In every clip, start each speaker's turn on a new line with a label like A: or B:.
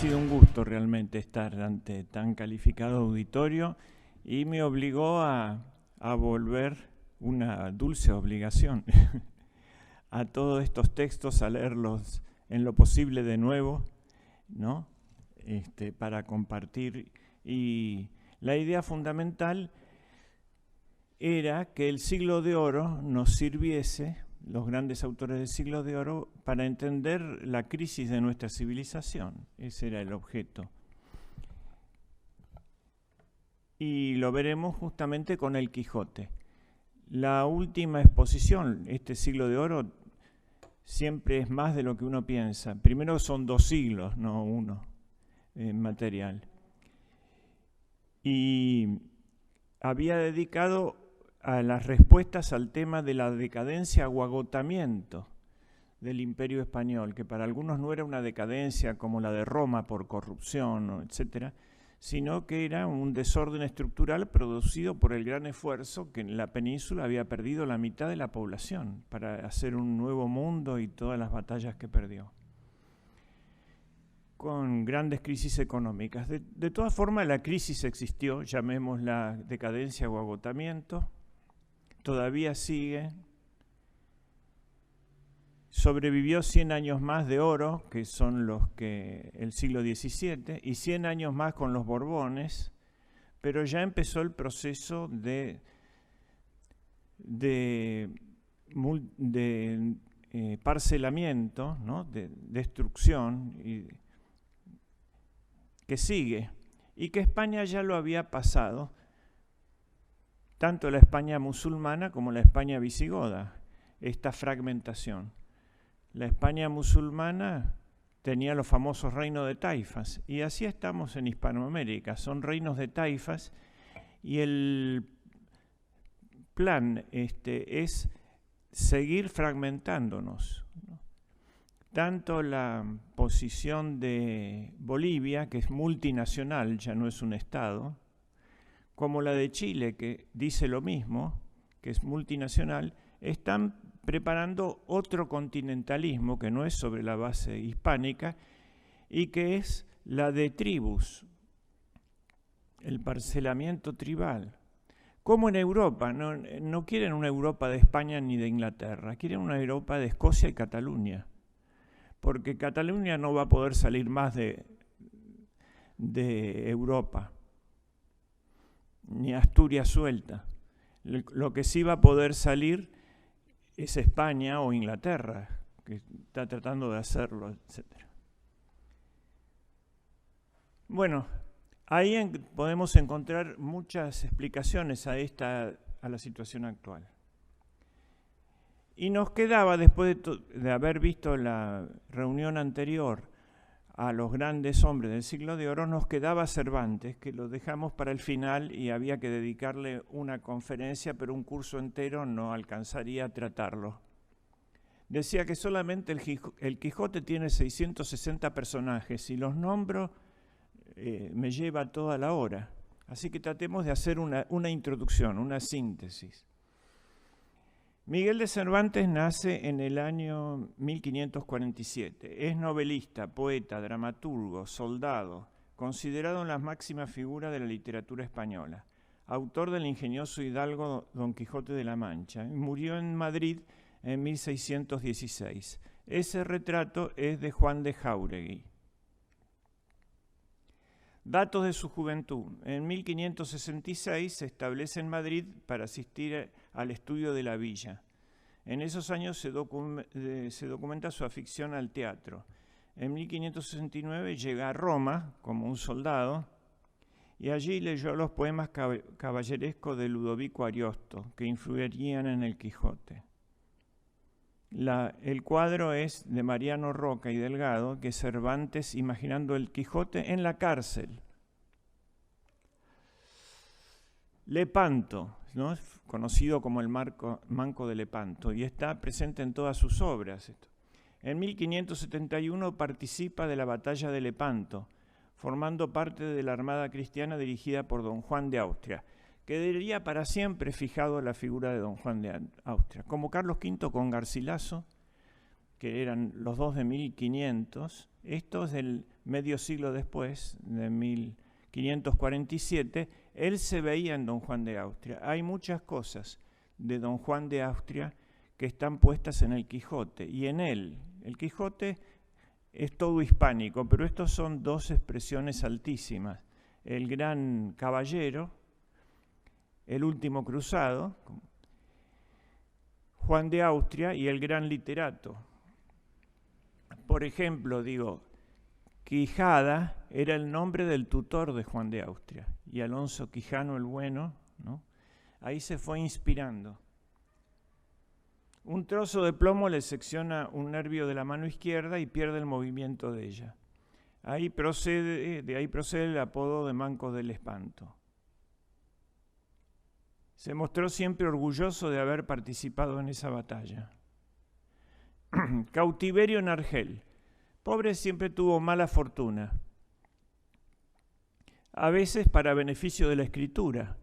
A: sido un gusto realmente estar ante tan calificado auditorio y me obligó a volver una dulce obligación a todos estos textos, a leerlos en lo posible de nuevo, ¿no? Para compartir. Y la idea fundamental era que el siglo de oro nos sirviese, los grandes autores del siglo de oro, para entender la crisis de nuestra civilización. Ese era el objeto. Y lo veremos justamente con el Quijote. La última exposición, este siglo de oro, siempre es más de lo que uno piensa. Primero son 2 siglos, no uno, material. Y había dedicado a las respuestas al tema de la decadencia o agotamiento del Imperio Español, que para algunos no era una decadencia como la de Roma por corrupción, etcétera, sino que era un desorden estructural producido por el gran esfuerzo que en la península había perdido la mitad de la población para hacer un nuevo mundo y todas las batallas que perdió, con grandes crisis económicas. De todas formas, la crisis existió, llamémosla decadencia o agotamiento, todavía sigue. Sobrevivió 100 años más de oro, que son los que el siglo XVII, y 100 años más con los Borbones, pero ya empezó el proceso de parcelamiento, ¿no? De destrucción, que sigue, y que España ya lo había pasado, tanto la España musulmana como la España visigoda, esta fragmentación. La España musulmana tenía los famosos reinos de taifas, y así estamos en Hispanoamérica, son reinos de taifas, y el plan es seguir fragmentándonos, ¿no? Tanto la posición de Bolivia, que es multinacional, ya no es un Estado, como la de Chile, que dice lo mismo, que es multinacional, están preparando otro continentalismo que no es sobre la base hispánica y que es la de tribus, el parcelamiento tribal. Como en Europa, no quieren una Europa de España ni de Inglaterra, quieren una Europa de Escocia y Cataluña, porque Cataluña no va a poder salir más de Europa, ni Asturias suelta. Lo que sí va a poder salir es España o Inglaterra, que está tratando de hacerlo, etc. Bueno, ahí podemos encontrar muchas explicaciones a la situación actual. Y nos quedaba, después de haber visto la reunión anterior a los grandes hombres del siglo de oro, nos quedaba Cervantes, que lo dejamos para el final y había que dedicarle una conferencia, pero un curso entero no alcanzaría a tratarlo. Decía que solamente el Quijote tiene 660 personajes, y los nombro me lleva toda la hora. Así que tratemos de hacer una introducción, una síntesis. Miguel de Cervantes nace en el año 1547. Es novelista, poeta, dramaturgo, soldado, considerado en las máximas figuras de la literatura española. Autor del ingenioso hidalgo Don Quijote de la Mancha. Murió en Madrid en 1616. Ese retrato es de Juan de Jáuregui. Datos de su juventud. En 1566 se establece en Madrid para asistir al estudio de la villa. En esos años se documenta su afición al teatro. En 1569 llega a Roma como un soldado y allí leyó los poemas caballerescos de Ludovico Ariosto, que influirían en el Quijote. El cuadro es de Mariano Roca y Delgado, que es Cervantes imaginando el Quijote en la cárcel. Lepanto, ¿no? Conocido como el Manco de Lepanto, y está presente en todas sus obras. En 1571 participa de la batalla de Lepanto, formando parte de la armada cristiana dirigida por don Juan de Austria, que quedaría para siempre fijado en la figura de don Juan de Austria, como Carlos V con Garcilaso, que eran los dos de 1500, Esto es del medio siglo después, de 1547, él se veía en Don Juan de Austria. Hay muchas cosas de Don Juan de Austria que están puestas en el Quijote, y en él, el Quijote es todo hispánico, pero estos son dos expresiones altísimas. El gran caballero, el último cruzado, Juan de Austria, y el gran literato. Por ejemplo, digo, Quijada era el nombre del tutor de Juan de Austria, y Alonso Quijano el Bueno, ¿no? Ahí se fue inspirando. Un trozo de plomo le secciona un nervio de la mano izquierda y pierde el movimiento de ella. De ahí procede el apodo de Manco del Espanto. Se mostró siempre orgulloso de haber participado en esa batalla. Cautiverio en Argel. Pobre siempre tuvo mala fortuna, a veces para beneficio de la escritura,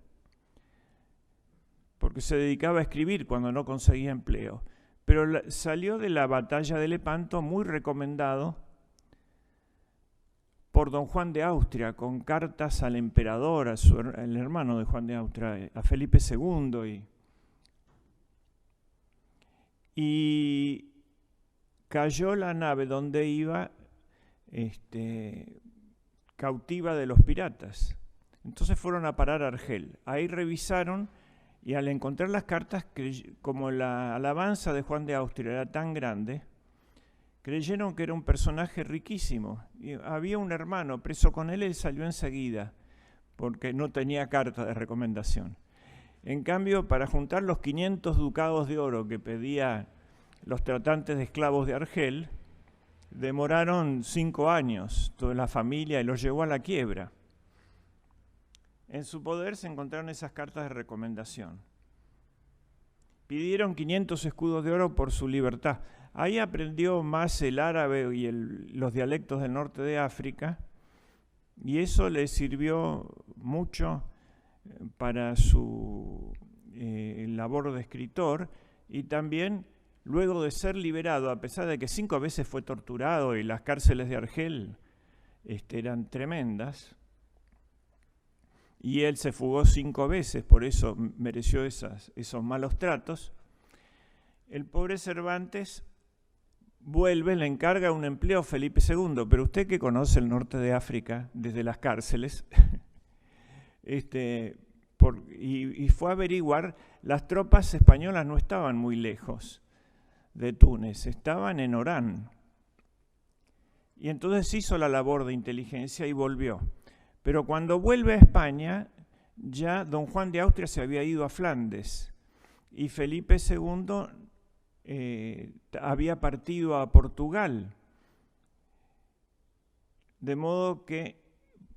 A: porque se dedicaba a escribir cuando no conseguía empleo. Pero salió de la batalla de Lepanto muy recomendado por Don Juan de Austria, con cartas al emperador, al hermano de Juan de Austria, a Felipe II. Y cayó la nave donde iba cautiva de los piratas. Entonces fueron a parar a Argel. Ahí revisaron, y al encontrar las cartas, como la alabanza de Juan de Austria era tan grande, creyeron que era un personaje riquísimo. Y había un hermano preso con él, salió enseguida, porque no tenía carta de recomendación. En cambio, para juntar los 500 ducados de oro que pedía los tratantes de esclavos de Argel, demoraron 5 años, toda la familia, y los llevó a la quiebra. En su poder se encontraron esas cartas de recomendación. Pidieron 500 escudos de oro por su libertad. Ahí aprendió más el árabe y los dialectos del norte de África, y eso le sirvió mucho para su labor de escritor, y también luego de ser liberado, a pesar de que 5 veces fue torturado y las cárceles de Argel eran tremendas, y él se fugó 5 veces, por eso mereció esos malos tratos, el pobre Cervantes vuelve, le encarga un empleo a Felipe II, pero usted que conoce el norte de África desde las cárceles, y fue a averiguar, las tropas españolas no estaban muy lejos de Túnez, estaban en Orán. Y entonces hizo la labor de inteligencia y volvió. Pero cuando vuelve a España, ya don Juan de Austria se había ido a Flandes, y Felipe II había partido a Portugal. De modo que,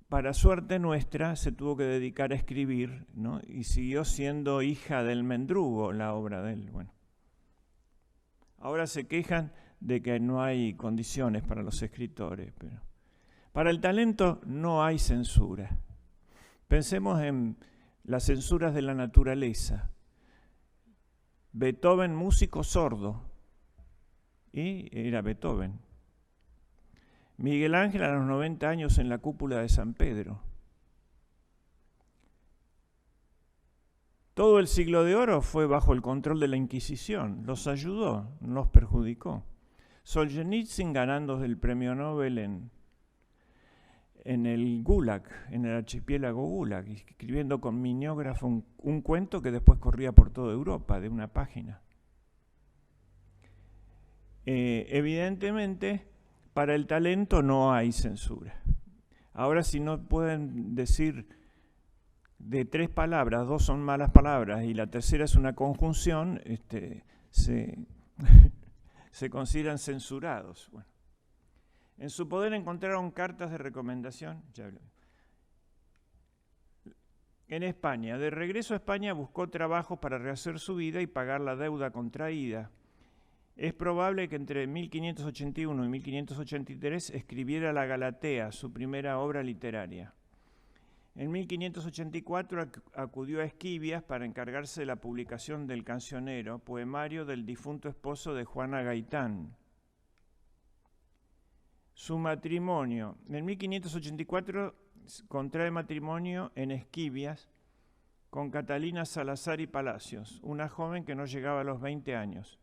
A: para suerte nuestra, se tuvo que dedicar a escribir, ¿no? Y siguió siendo hija del mendrugo la obra de él. Bueno, ahora se quejan de que no hay condiciones para los escritores, pero para el talento no hay censura. Pensemos en las censuras de la naturaleza. Beethoven, músico sordo, y era Beethoven. Miguel Ángel a los 90 años en la cúpula de San Pedro. Todo el siglo de oro fue bajo el control de la Inquisición, los ayudó, no los perjudicó. Solzhenitsyn ganando el premio Nobel en el Gulag, en el archipiélago Gulag, escribiendo con mimeógrafo un cuento que después corría por toda Europa, de una página. Evidentemente, para el talento no hay censura. Ahora, si no pueden decir de 3 palabras, 2 son malas palabras y la tercera es una conjunción, se consideran censurados. Bueno. En su poder encontraron cartas de recomendación. En España, de regreso a España, buscó trabajo para rehacer su vida y pagar la deuda contraída. Es probable que entre 1581 y 1583 escribiera la Galatea, su primera obra literaria. En 1584 acudió a Esquivias para encargarse de la publicación del Cancionero, poemario del difunto esposo de Juana Gaitán. Su matrimonio. En 1584 contrae matrimonio en Esquivias con Catalina Salazar y Palacios, una joven que no llegaba a los 20 años.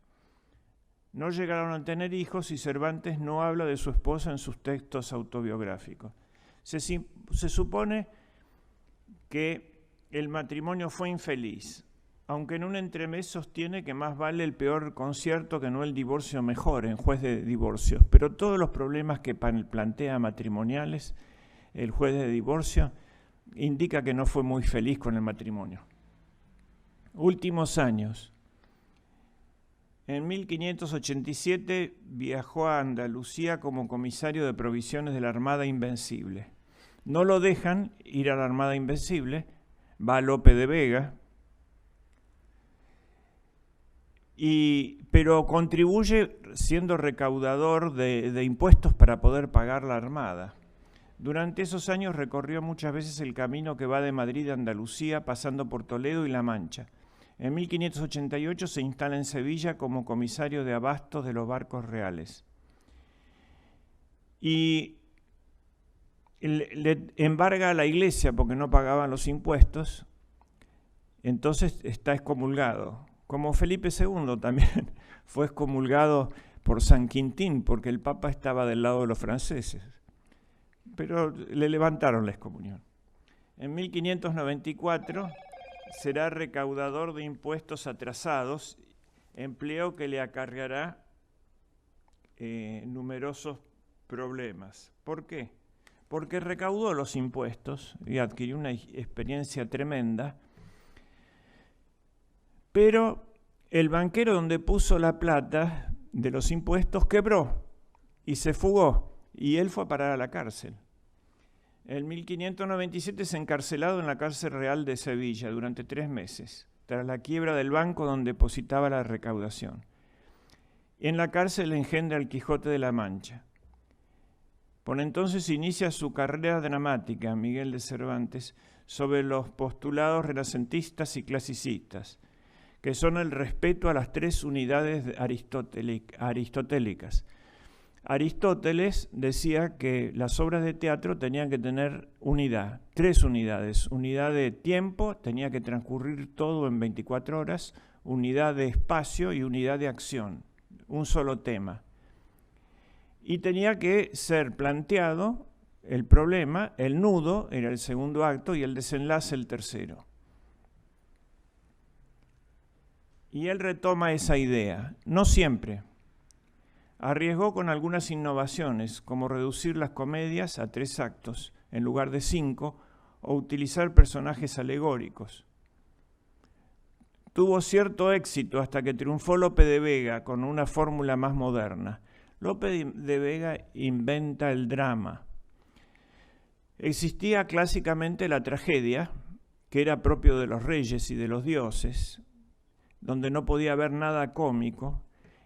A: No llegaron a tener hijos y Cervantes no habla de su esposa en sus textos autobiográficos. Se supone que el matrimonio fue infeliz, aunque en un entremés sostiene que más vale el peor concierto que no el divorcio mejor en Juez de Divorcios. Pero todos los problemas que plantea matrimoniales el juez de divorcio indica que no fue muy feliz con el matrimonio. Últimos años. En 1587 viajó a Andalucía como comisario de provisiones de la Armada Invencible. No lo dejan ir a la Armada Invencible, va a Lope de Vega, pero contribuye siendo recaudador de impuestos para poder pagar la Armada. Durante esos años recorrió muchas veces el camino que va de Madrid a Andalucía, pasando por Toledo y La Mancha. En 1588 se instala en Sevilla como comisario de abastos de los barcos reales. Y le embarga a la iglesia porque no pagaban los impuestos, entonces está excomulgado. Como Felipe II también fue excomulgado por San Quintín, porque el Papa estaba del lado de los franceses. Pero le levantaron la excomunión. En 1594 será recaudador de impuestos atrasados, empleo que le acarreará numerosos problemas. ¿Por qué? Porque recaudó los impuestos y adquirió una experiencia tremenda, pero el banquero donde puso la plata de los impuestos quebró y se fugó, y él fue a parar a la cárcel. En 1597 es encarcelado en la cárcel real de Sevilla durante 3 meses, tras la quiebra del banco donde depositaba la recaudación. En la cárcel engendra el Quijote de la Mancha. Por entonces inicia su carrera dramática, Miguel de Cervantes, sobre los postulados renacentistas y clasicistas, que son el respeto a las 3 unidades aristotélicas. Aristóteles decía que las obras de teatro tenían que tener unidad, 3 unidades. Unidad de tiempo, tenía que transcurrir todo en 24 horas, unidad de espacio y unidad de acción, un solo tema. Y tenía que ser planteado el problema, el nudo era el segundo acto y el desenlace el tercero. Y él retoma esa idea, no siempre. Arriesgó con algunas innovaciones, como reducir las comedias a 3 actos en lugar de 5, o utilizar personajes alegóricos. Tuvo cierto éxito hasta que triunfó Lope de Vega con una fórmula más moderna. Lope de Vega inventa el drama. Existía clásicamente la tragedia, que era propio de los reyes y de los dioses, donde no podía haber nada cómico,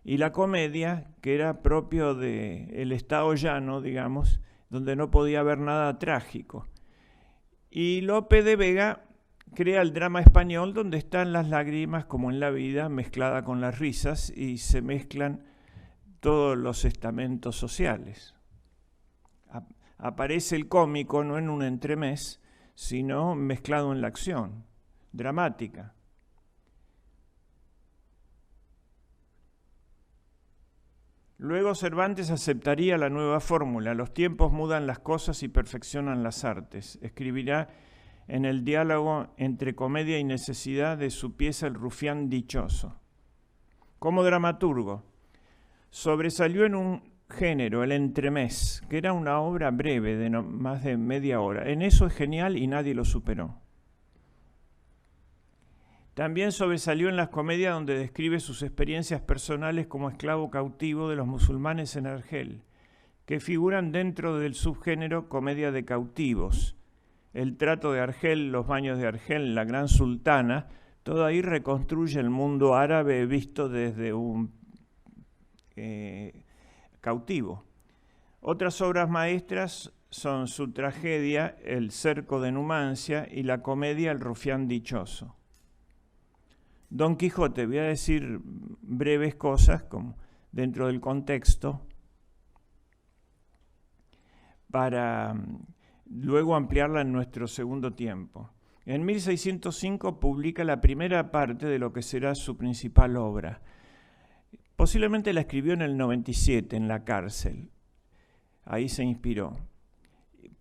A: y la comedia, que era propio del estado llano, digamos, donde no podía haber nada trágico. Y Lope de Vega crea el drama español, donde están las lágrimas, como en la vida, mezclada con las risas, y se mezclan todos los estamentos sociales. Aparece el cómico no en un entremés, sino mezclado en la acción dramática. Luego Cervantes aceptaría la nueva fórmula: los tiempos mudan las cosas y perfeccionan las artes. Escribirá en el diálogo entre comedia y necesidad de su pieza El rufián dichoso. Como dramaturgo, sobresalió en un género, el entremés, que era una obra breve de no más de media hora. En eso es genial y nadie lo superó. También sobresalió en las comedias donde describe sus experiencias personales como esclavo cautivo de los musulmanes en Argel, que figuran dentro del subgénero comedia de cautivos. El trato de Argel, los baños de Argel, la gran sultana, todo ahí reconstruye el mundo árabe visto desde un cautivo. Otras obras maestras son su tragedia El cerco de Numancia y la comedia El rufián dichoso. Don Quijote, voy a decir breves cosas como dentro del contexto. para luego ampliarla en nuestro segundo tiempo. En 1605 publica la primera parte de lo que será su principal obra. Posiblemente la escribió en el 97, en la cárcel. Ahí se inspiró.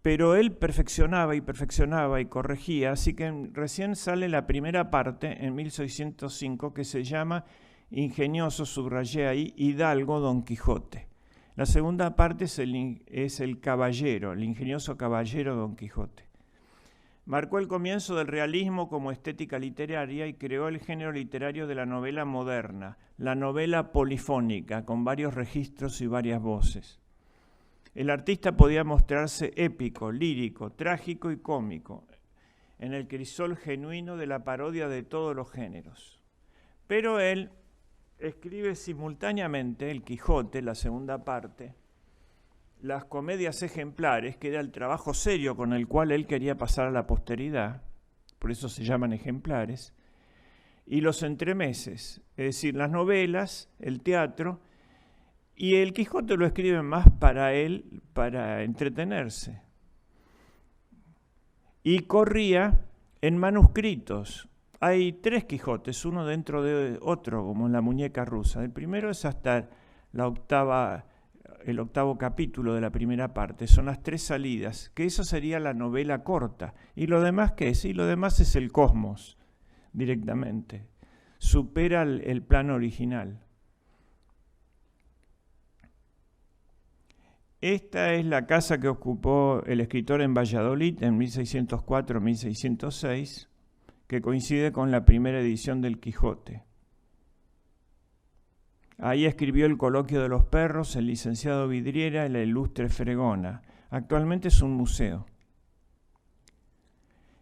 A: Pero él perfeccionaba y corregía, así que recién sale la primera parte en 1605 que se llama Ingenioso, subrayé ahí, Hidalgo Don Quijote. La segunda parte es el caballero, el ingenioso caballero Don Quijote. Marcó el comienzo del realismo como estética literaria y creó el género literario de la novela moderna, la novela polifónica, con varios registros y varias voces. El artista podía mostrarse épico, lírico, trágico y cómico, en el crisol genuino de la parodia de todos los géneros. Pero él escribe simultáneamente El Quijote, la segunda parte, las comedias ejemplares, que era el trabajo serio con el cual él quería pasar a la posteridad, por eso se llaman ejemplares, y los entremeses, es decir, las novelas, el teatro, y el Quijote lo escribe más para él, para entretenerse. Y corría en manuscritos. Hay 3 Quijotes, uno dentro de otro, como en la muñeca rusa. El primero es hasta el octavo capítulo de la primera parte. Son las 3 salidas, que eso sería la novela corta. ¿Y lo demás qué es? Y lo demás es el cosmos, directamente. Supera el plano original. Esta es la casa que ocupó el escritor en Valladolid en 1604-1606, que coincide con la primera edición del Quijote. Ahí escribió El coloquio de los perros, el licenciado Vidriera y la ilustre Fregona. Actualmente es un museo.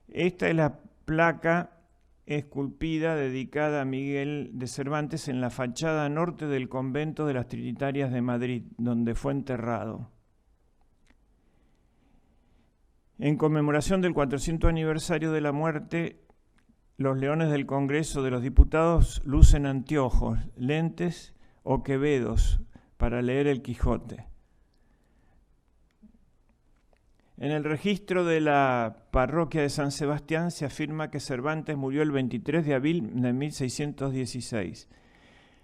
A: Esta es la placa esculpida dedicada a Miguel de Cervantes en la fachada norte del convento de las Trinitarias de Madrid, donde fue enterrado. En conmemoración del 400 aniversario de la muerte, los leones del Congreso de los Diputados lucen anteojos, lentes o quevedos para leer el Quijote. En el registro de la parroquia de San Sebastián se afirma que Cervantes murió el 23 de abril de 1616,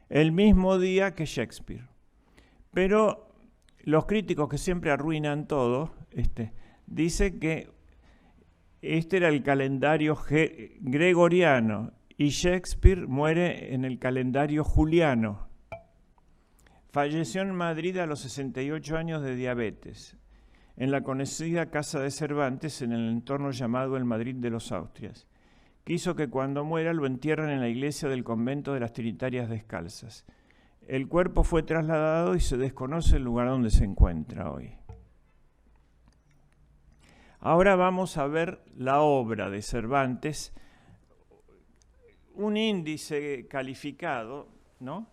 A: el mismo día que Shakespeare. Pero los críticos, que siempre arruinan todo, dicen que este era el calendario gregoriano y Shakespeare muere en el calendario juliano. Falleció en Madrid a los 68 años de diabetes, en la conocida casa de Cervantes, en el entorno llamado el Madrid de los Austrias. Quiso que cuando muera lo entierren en la iglesia del convento de las Trinitarias Descalzas. El cuerpo fue trasladado y se desconoce el lugar donde se encuentra hoy. Ahora vamos a ver la obra de Cervantes, un índice calificado, ¿no?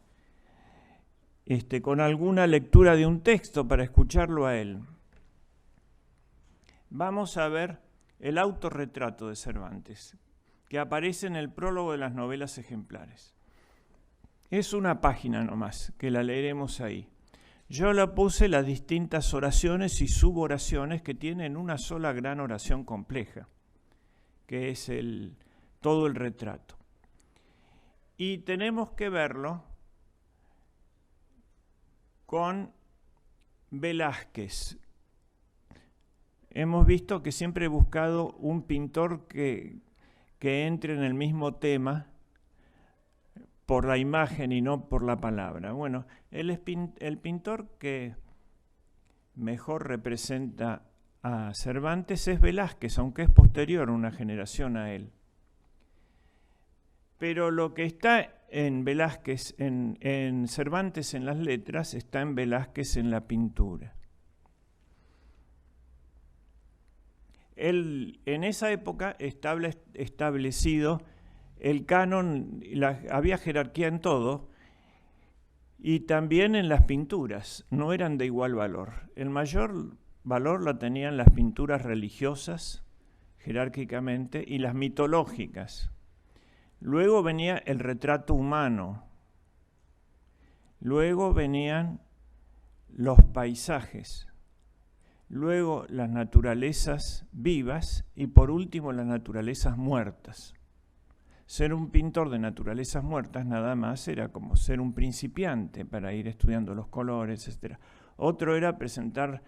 A: Con alguna lectura de un texto para escucharlo a él. Vamos a ver el autorretrato de Cervantes, que aparece en el prólogo de las novelas ejemplares. Es una página nomás, que la leeremos ahí. Yo la puse las distintas oraciones y suboraciones que tienen una sola gran oración compleja, que es todo el retrato. Y tenemos que verlo con Velázquez. Hemos visto que siempre he buscado un pintor que entre en el mismo tema por la imagen y no por la palabra. Bueno, el pintor que mejor representa a Cervantes es Velázquez, aunque es posterior una generación a él. Pero lo que está en Velázquez, en Cervantes en las letras, está en Velázquez en la pintura. Él, en esa época, establecido el canon, había jerarquía en todo, y también en las pinturas, no eran de igual valor. El mayor valor la tenían las pinturas religiosas, jerárquicamente, y las mitológicas. Luego venía el retrato humano, luego venían los paisajes, luego las naturalezas vivas y por último las naturalezas muertas. Ser un pintor de naturalezas muertas nada más era como ser un principiante para ir estudiando los colores, etc. Otro era presentar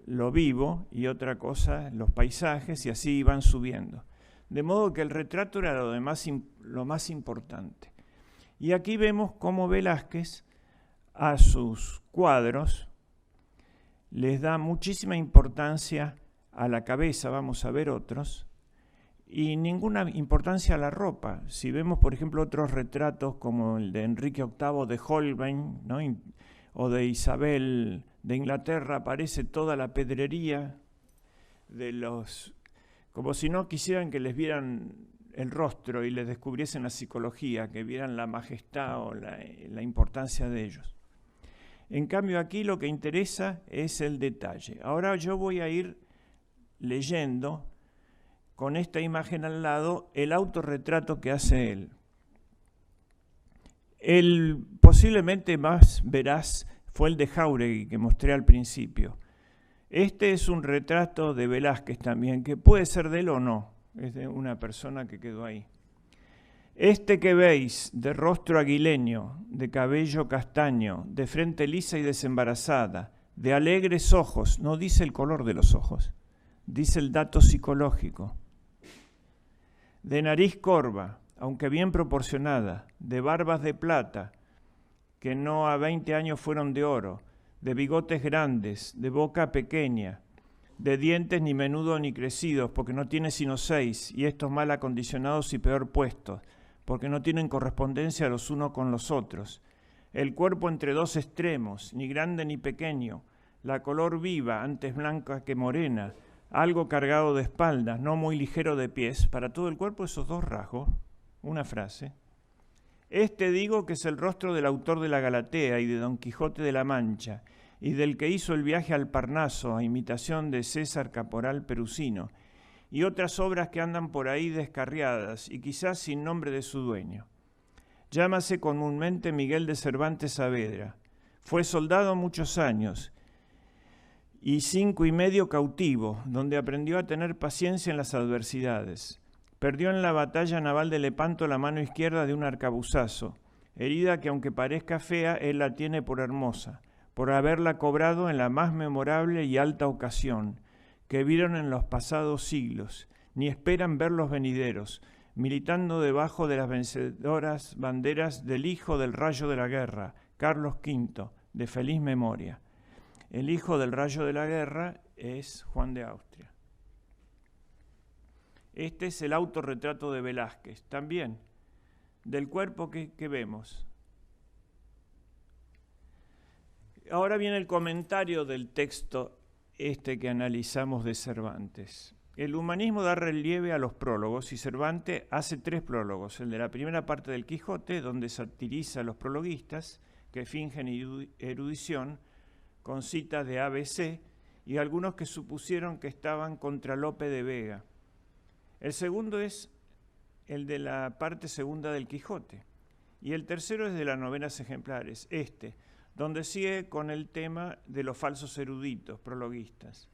A: lo vivo y otra cosa los paisajes, y así iban subiendo. De modo que el retrato era lo más importante. Y aquí vemos cómo Velázquez a sus cuadros les da muchísima importancia a la cabeza, vamos a ver otros, y ninguna importancia a la ropa. Si vemos, por ejemplo, otros retratos como el de Enrique VIII de Holbein, ¿no?, o de Isabel de Inglaterra, aparece toda la pedrería de los, como si no quisieran que les vieran el rostro y les descubriesen la psicología, que vieran la majestad o la importancia de ellos. En cambio, aquí lo que interesa es el detalle. Ahora yo voy a ir leyendo con esta imagen al lado el autorretrato que hace él. El posiblemente más veraz fue el de Jáuregui, que mostré al principio. Este es un retrato de Velázquez también, que puede ser de él o no, es de una persona que quedó ahí. Este que veis, de rostro aguileño, de cabello castaño, de frente lisa y desembarazada, de alegres ojos, no dice el color de los ojos, dice el dato psicológico, de nariz corva, aunque bien proporcionada, de barbas de plata, que no a 20 años fueron de oro, de bigotes grandes, de boca pequeña, de dientes ni menudos ni crecidos, porque no tiene sino 6, y estos mal acondicionados y peor puestos, porque no tienen correspondencia los unos con los otros. El cuerpo entre dos extremos, ni grande ni pequeño, la color viva, antes blanca que morena, algo cargado de espaldas, no muy ligero de pies, para todo el cuerpo esos dos rasgos, una frase. Este digo que es el rostro del autor de la Galatea y de Don Quijote de la Mancha, y del que hizo el viaje al Parnaso a imitación de César Caporal Perusino, y otras obras que andan por ahí descarriadas y quizás sin nombre de su dueño. Llámase comúnmente Miguel de Cervantes Saavedra. Fue soldado muchos años y 5 y medio cautivo, donde aprendió a tener paciencia en las adversidades. Perdió en la batalla naval de Lepanto la mano izquierda de un arcabuzazo, herida que aunque parezca fea, él la tiene por hermosa, por haberla cobrado en la más memorable y alta ocasión, que vieron en los pasados siglos, ni esperan ver los venideros, militando debajo de las vencedoras banderas del hijo del rayo de la guerra, Carlos V, de feliz memoria. El hijo del rayo de la guerra es Juan de Austria. Este es el autorretrato de Velázquez, también del cuerpo que vemos. Ahora viene el comentario del texto que analizamos de Cervantes. El humanismo da relieve a los prólogos y Cervantes hace 3 prólogos. El de la primera parte del Quijote, donde satiriza a los prologuistas que fingen erudición con citas de ABC y algunos que supusieron que estaban contra Lope de Vega. El segundo es el de la parte segunda del Quijote. Y el tercero es de las novenas ejemplares, donde sigue con el tema de los falsos eruditos, prologuistas.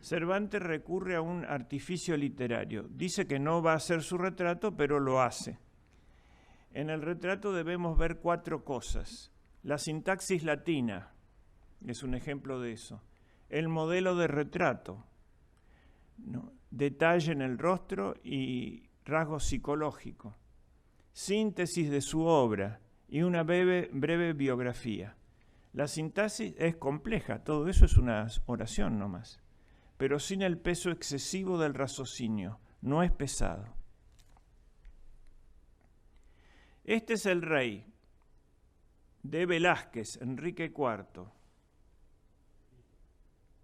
A: Cervantes recurre a un artificio literario. Dice que no va a hacer su retrato, pero lo hace. En el retrato debemos ver 4 cosas. La sintaxis latina es un ejemplo de eso. El modelo de retrato, ¿no?, detalle en el rostro y rasgo psicológico. Síntesis de su obra y una breve biografía. La sintaxis es compleja, todo eso es una oración nomás, pero sin el peso excesivo del raciocinio, no es pesado. Este es el rey de Velázquez, Enrique IV,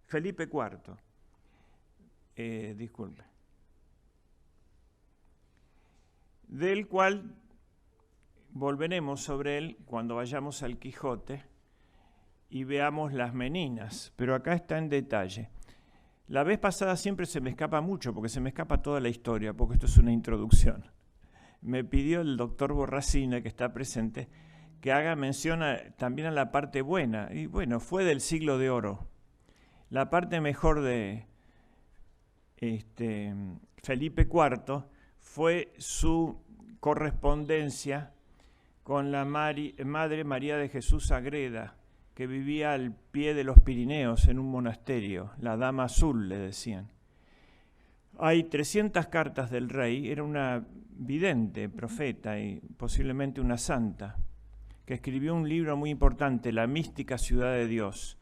A: Felipe IV, disculpe, del cual volveremos sobre él cuando vayamos al Quijote y veamos las meninas, pero acá está en detalle. La vez pasada siempre se me escapa mucho, porque se me escapa toda la historia, porque esto es una introducción. Me pidió el doctor Borracina, que está presente, que haga mención también a la parte buena, y bueno, fue del siglo de oro. La parte mejor de Felipe IV fue su correspondencia con la Madre María de Jesús Agreda, que vivía al pie de los Pirineos en un monasterio, la Dama Azul le decían. Hay 300 cartas del rey, era una vidente, profeta y posiblemente una santa, que escribió un libro muy importante, La mística ciudad de Dios,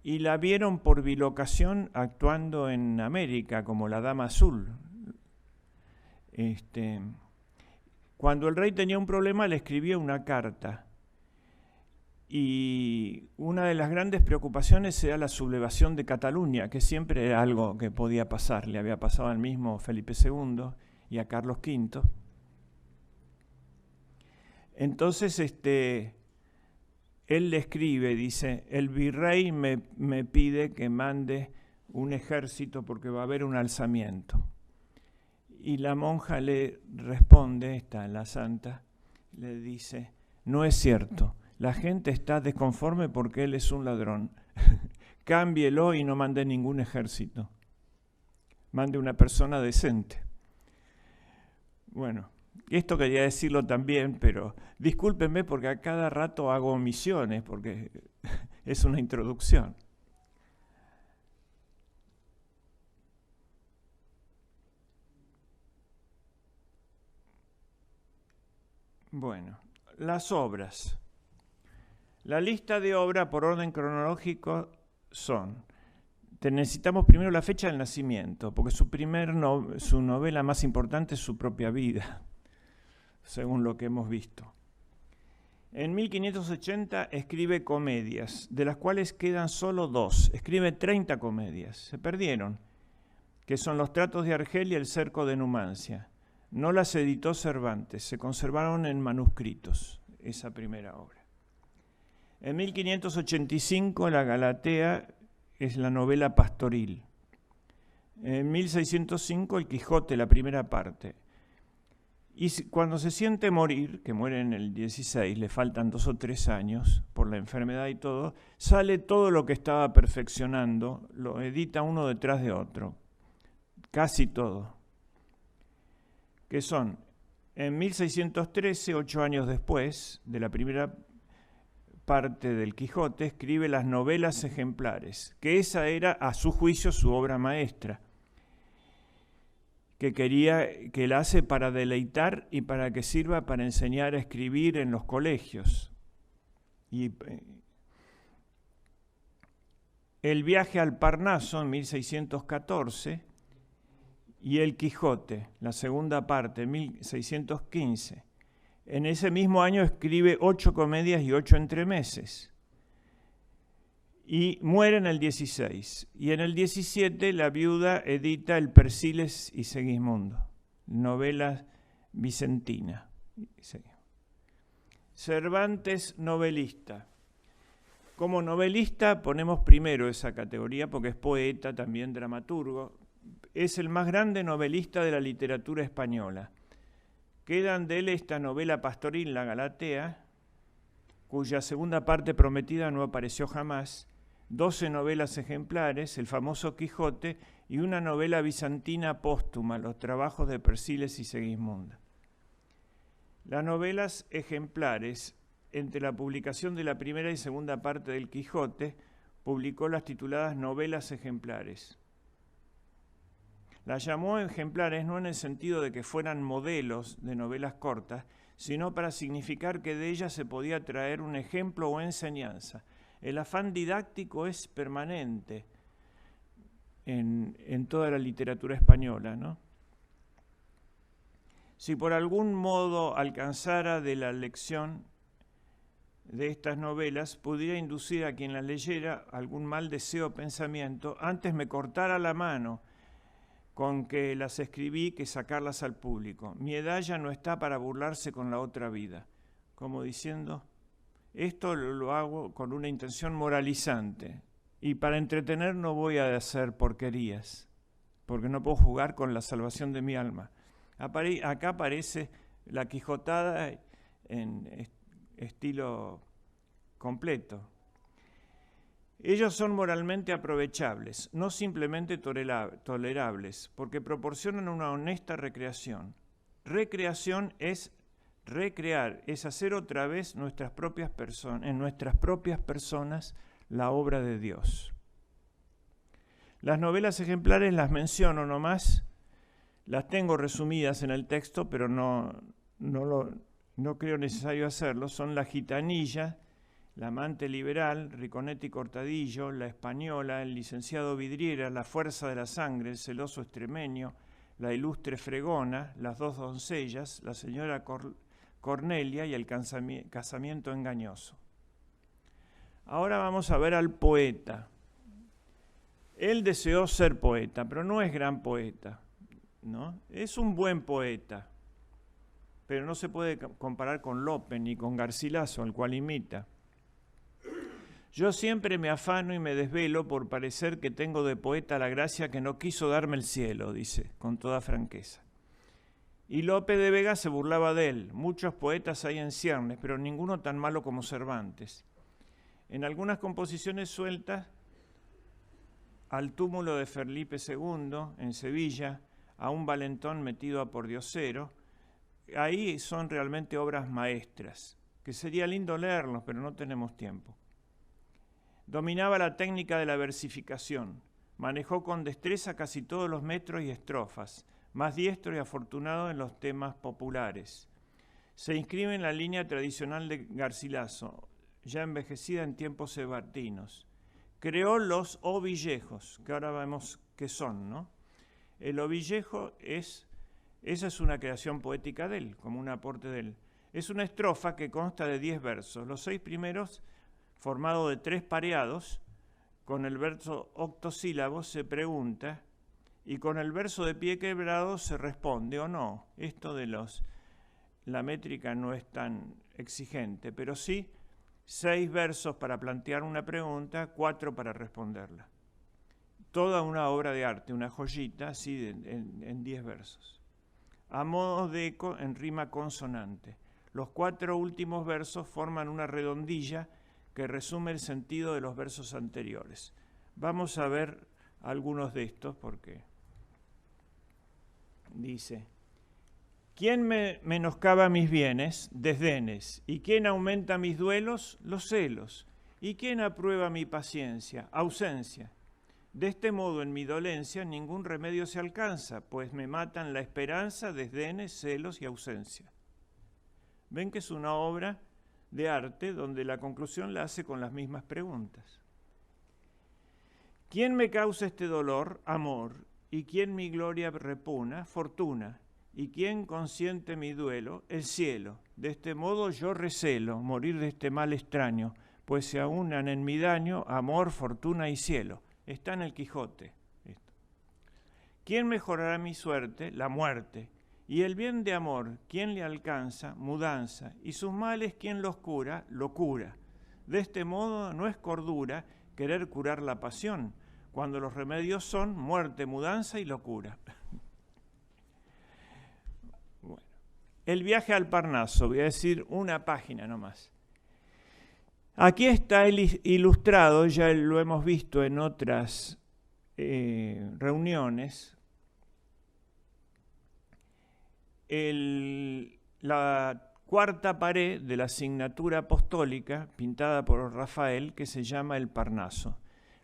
A: y la vieron por bilocación actuando en América como la Dama Azul. Cuando el rey tenía un problema le escribía una carta, y una de las grandes preocupaciones era la sublevación de Cataluña, que siempre era algo que podía pasar, le había pasado al mismo Felipe II y a Carlos V. Entonces él le escribe, dice, el virrey me pide que mande un ejército porque va a haber un alzamiento. Y la monja le responde, la santa, le dice, no es cierto, la gente está desconforme porque él es un ladrón. Cámbielo y no mande ningún ejército. Mande una persona decente. Bueno, esto quería decirlo también, pero discúlpenme porque a cada rato hago omisiones, porque es una introducción. Bueno, las obras. La lista de obras por orden cronológico son, necesitamos primero la fecha del nacimiento, porque su novela más importante es su propia vida, según lo que hemos visto. En 1580 escribe comedias, de las cuales quedan solo 2. Escribe 30 comedias, se perdieron, que son Los tratos de Argel y El cerco de Numancia. No las editó Cervantes, se conservaron en manuscritos, esa primera obra. En 1585 La Galatea es la novela pastoril. En 1605 El Quijote, la primera parte. Y cuando se siente morir, que muere en el 16, le faltan 2 o 3 años por la enfermedad y todo, sale todo lo que estaba perfeccionando, lo edita uno detrás de otro, casi todo. Que son, en 1613, 8 años después de la primera parte del Quijote, escribe las novelas ejemplares, que esa era, a su juicio, su obra maestra, que la hace para deleitar y para que sirva para enseñar a escribir en los colegios. Y El viaje al Parnaso, en 1614, y El Quijote, la segunda parte, en 1615. En ese mismo año escribe 8 comedias y 8 entremeses. Y muere en el 16. Y en el 17 la viuda edita El Persiles y Segismundo, novela vicentina. Cervantes, novelista. Como novelista ponemos primero esa categoría porque es poeta, también dramaturgo. Es el más grande novelista de la literatura española. Quedan de él esta novela pastoril, La Galatea, cuya segunda parte prometida no apareció jamás, 12 novelas ejemplares, el famoso Quijote, y una novela bizantina póstuma, Los trabajos de Persiles y Segismundo. Las novelas ejemplares, entre la publicación de la primera y segunda parte del Quijote, publicó las tituladas novelas ejemplares. Las llamó ejemplares no en el sentido de que fueran modelos de novelas cortas, sino para significar que de ellas se podía traer un ejemplo o enseñanza. El afán didáctico es permanente en toda la literatura española, ¿no? Si por algún modo alcanzara de la lección de estas novelas, pudiera inducir a quien las leyera algún mal deseo o pensamiento, antes me cortara la mano con que las escribí que sacarlas al público. Mi edad ya no está para burlarse con la otra vida. Como diciendo, esto lo hago con una intención moralizante y para entretener no voy a hacer porquerías, porque no puedo jugar con la salvación de mi alma. Acá aparece la Quijotada en estilo completo. Ellos son moralmente aprovechables, no simplemente tolerables, porque proporcionan una honesta recreación. Recreación es recrear, es hacer otra vez en nuestras propias personas la obra de Dios. Las novelas ejemplares las menciono nomás, las tengo resumidas en el texto, pero no creo necesario hacerlo. Son La Gitanilla, La Amante Liberal, Riconetti Cortadillo, La Española, El Licenciado Vidriera, La Fuerza de la Sangre, El Celoso Extremeño, La Ilustre Fregona, Las Dos Doncellas, La Señora Cornelia y El Casamiento Engañoso. Ahora vamos a ver al poeta. Él deseó ser poeta, pero no es gran poeta, ¿no? Es un buen poeta, pero no se puede comparar con Lope ni con Garcilaso, al cual imita. Yo siempre me afano y me desvelo por parecer que tengo de poeta la gracia que no quiso darme el cielo, dice, con toda franqueza. Y Lope de Vega se burlaba de él. Muchos poetas hay en ciernes, pero ninguno tan malo como Cervantes. En algunas composiciones sueltas, al túmulo de Felipe II, en Sevilla, a un valentón metido a pordiosero, ahí son realmente obras maestras, que sería lindo leerlos, pero no tenemos tiempo. Dominaba la técnica de la versificación, manejó con destreza casi todos los metros y estrofas, más diestro y afortunado en los temas populares. Se inscribe en la línea tradicional de Garcilaso, ya envejecida en tiempos cervantinos. Creó los ovillejos, que ahora vemos qué son, ¿no? El ovillejo esa es una creación poética de él, como un aporte de él. Es una estrofa que consta de 10 versos. Los 6 primeros, formado de 3 pareados, con el verso octosílabo se pregunta, y con el verso de pie quebrado se responde o no. Esto de la métrica no es tan exigente, pero sí 6 versos para plantear una pregunta, 4 para responderla. Toda una obra de arte, una joyita, así en 10 versos. A modo de eco en rima consonante. Los 4 últimos versos forman una redondilla que resume el sentido de los versos anteriores. Vamos a ver algunos de estos porque dice: ¿Quién me menoscaba mis bienes? Desdenes. ¿Y quién aumenta mis duelos? Los celos. ¿Y quién aprueba mi paciencia? Ausencia. De este modo, en mi dolencia, ningún remedio se alcanza, pues me matan la esperanza, desdenes, celos y ausencia. Ven que es una obra de arte donde la conclusión la hace con las mismas preguntas. ¿Quién me causa este dolor? Amor. ¿Y quién mi gloria repugna? Fortuna. ¿Y quién consiente mi duelo? El cielo. De este modo yo recelo morir de este mal extraño, pues se aunan en mi daño amor, fortuna y cielo. Está en el Quijote. Esto. ¿Quién mejorará mi suerte? La muerte. Y el bien de amor, ¿quién le alcanza? Mudanza. Y sus males, ¿quién los cura? Locura. De este modo no es cordura querer curar la pasión, cuando los remedios son muerte, mudanza y locura. Bueno. El viaje al Parnaso, voy a decir una página nomás. Aquí está ilustrado, ya lo hemos visto en otras reuniones, la cuarta pared de la asignatura apostólica pintada por Rafael, que se llama el Parnaso.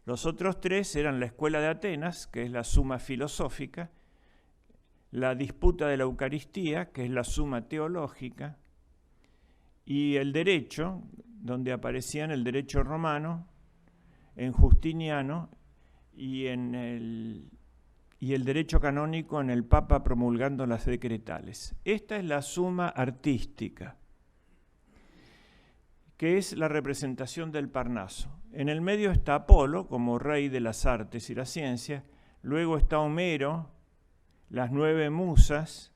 A: Los otros 3 eran la Escuela de Atenas, que es la Suma Filosófica, la Disputa de la Eucaristía, que es la Suma Teológica, y el Derecho, donde aparecían el Derecho Romano, en Justiniano, y el Derecho Canónico en el Papa promulgando las decretales. Esta es la Suma Artística, que es la representación del Parnaso. En el medio está Apolo, como rey de las artes y la ciencia, luego está Homero, las 9 musas,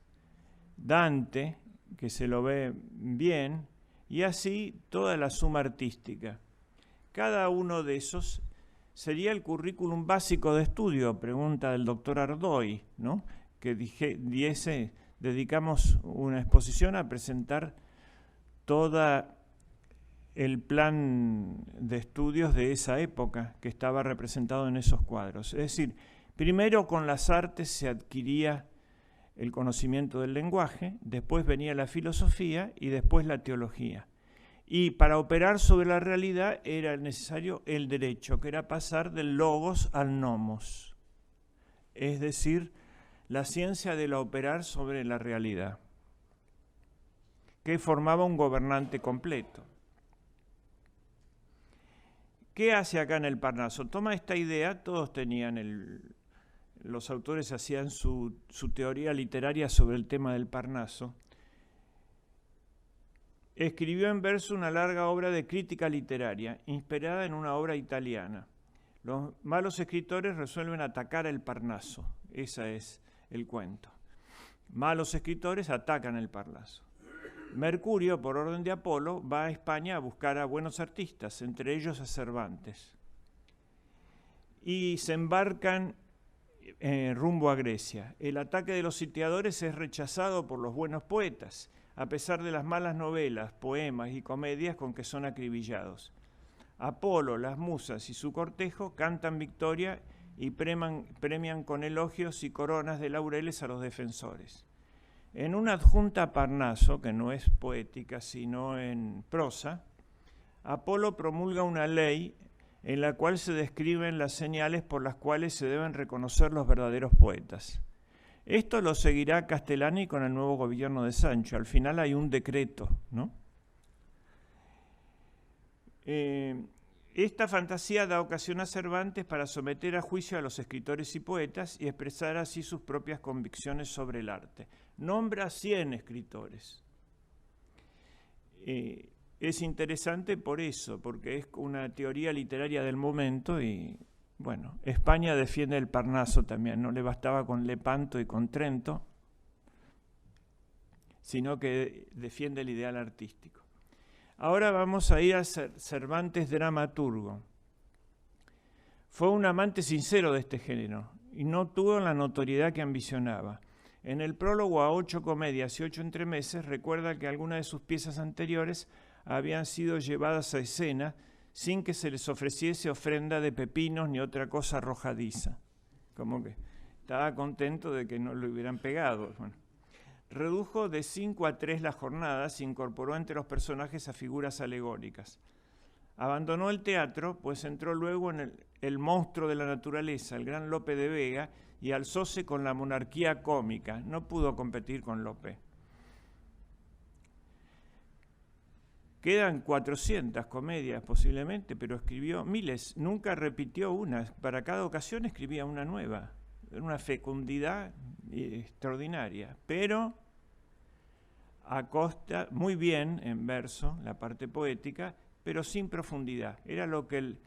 A: Dante, que se lo ve bien, y así toda la suma artística. Cada uno de esos sería el currículum básico de estudio, pregunta del doctor Ardoy, ¿no? Que dedicamos una exposición a presentar toda el plan de estudios de esa época que estaba representado en esos cuadros. Es decir, primero con las artes se adquiría el conocimiento del lenguaje, después venía la filosofía y después la teología. Y para operar sobre la realidad era necesario el derecho, que era pasar del logos al nomos, es decir, la ciencia del operar sobre la realidad, que formaba un gobernante completo. ¿Qué hace acá en el Parnaso? Toma esta idea, todos tenían los autores hacían su teoría literaria sobre el tema del Parnaso. Escribió en verso una larga obra de crítica literaria, inspirada en una obra italiana. Los malos escritores resuelven atacar el Parnaso. Ese es el cuento. Malos escritores atacan el Parnaso. Mercurio, por orden de Apolo, va a España a buscar a buenos artistas, entre ellos a Cervantes. Y se embarcan rumbo a Grecia. El ataque de los sitiadores es rechazado por los buenos poetas, a pesar de las malas novelas, poemas y comedias con que son acribillados. Apolo, las musas y su cortejo cantan victoria y premian con elogios y coronas de laureles a los defensores. En una adjunta a Parnaso, que no es poética sino en prosa, Apolo promulga una ley en la cual se describen las señales por las cuales se deben reconocer los verdaderos poetas. Esto lo seguirá Castellani con el nuevo gobierno de Sancho. Al final hay un decreto, ¿no? Esta fantasía da ocasión a Cervantes para someter a juicio a los escritores y poetas y expresar así sus propias convicciones sobre el arte. Nombra 100 escritores. Es interesante por eso, porque es una teoría literaria del momento y, bueno, España defiende el Parnaso también, no le bastaba con Lepanto y con Trento, sino que defiende el ideal artístico. Ahora vamos a ir a Cervantes dramaturgo. Fue un amante sincero de este género y no tuvo la notoriedad que ambicionaba. En el prólogo a 8 comedias y 8 entremeses recuerda que algunas de sus piezas anteriores habían sido llevadas a escena sin que se les ofreciese ofrenda de pepinos ni otra cosa arrojadiza. Como que estaba contento de que no lo hubieran pegado. Bueno. Redujo de 5 a 3 las jornadas e incorporó entre los personajes a figuras alegóricas. Abandonó el teatro, pues entró luego en el monstruo de la naturaleza, el gran Lope de Vega, y alzóse con la monarquía cómica. No pudo competir con Lope. Quedan 400 comedias posiblemente, pero escribió miles. Nunca repitió una. Para cada ocasión escribía una nueva. Una fecundidad extraordinaria. Pero a costa, muy bien en verso, la parte poética, pero sin profundidad. Era lo que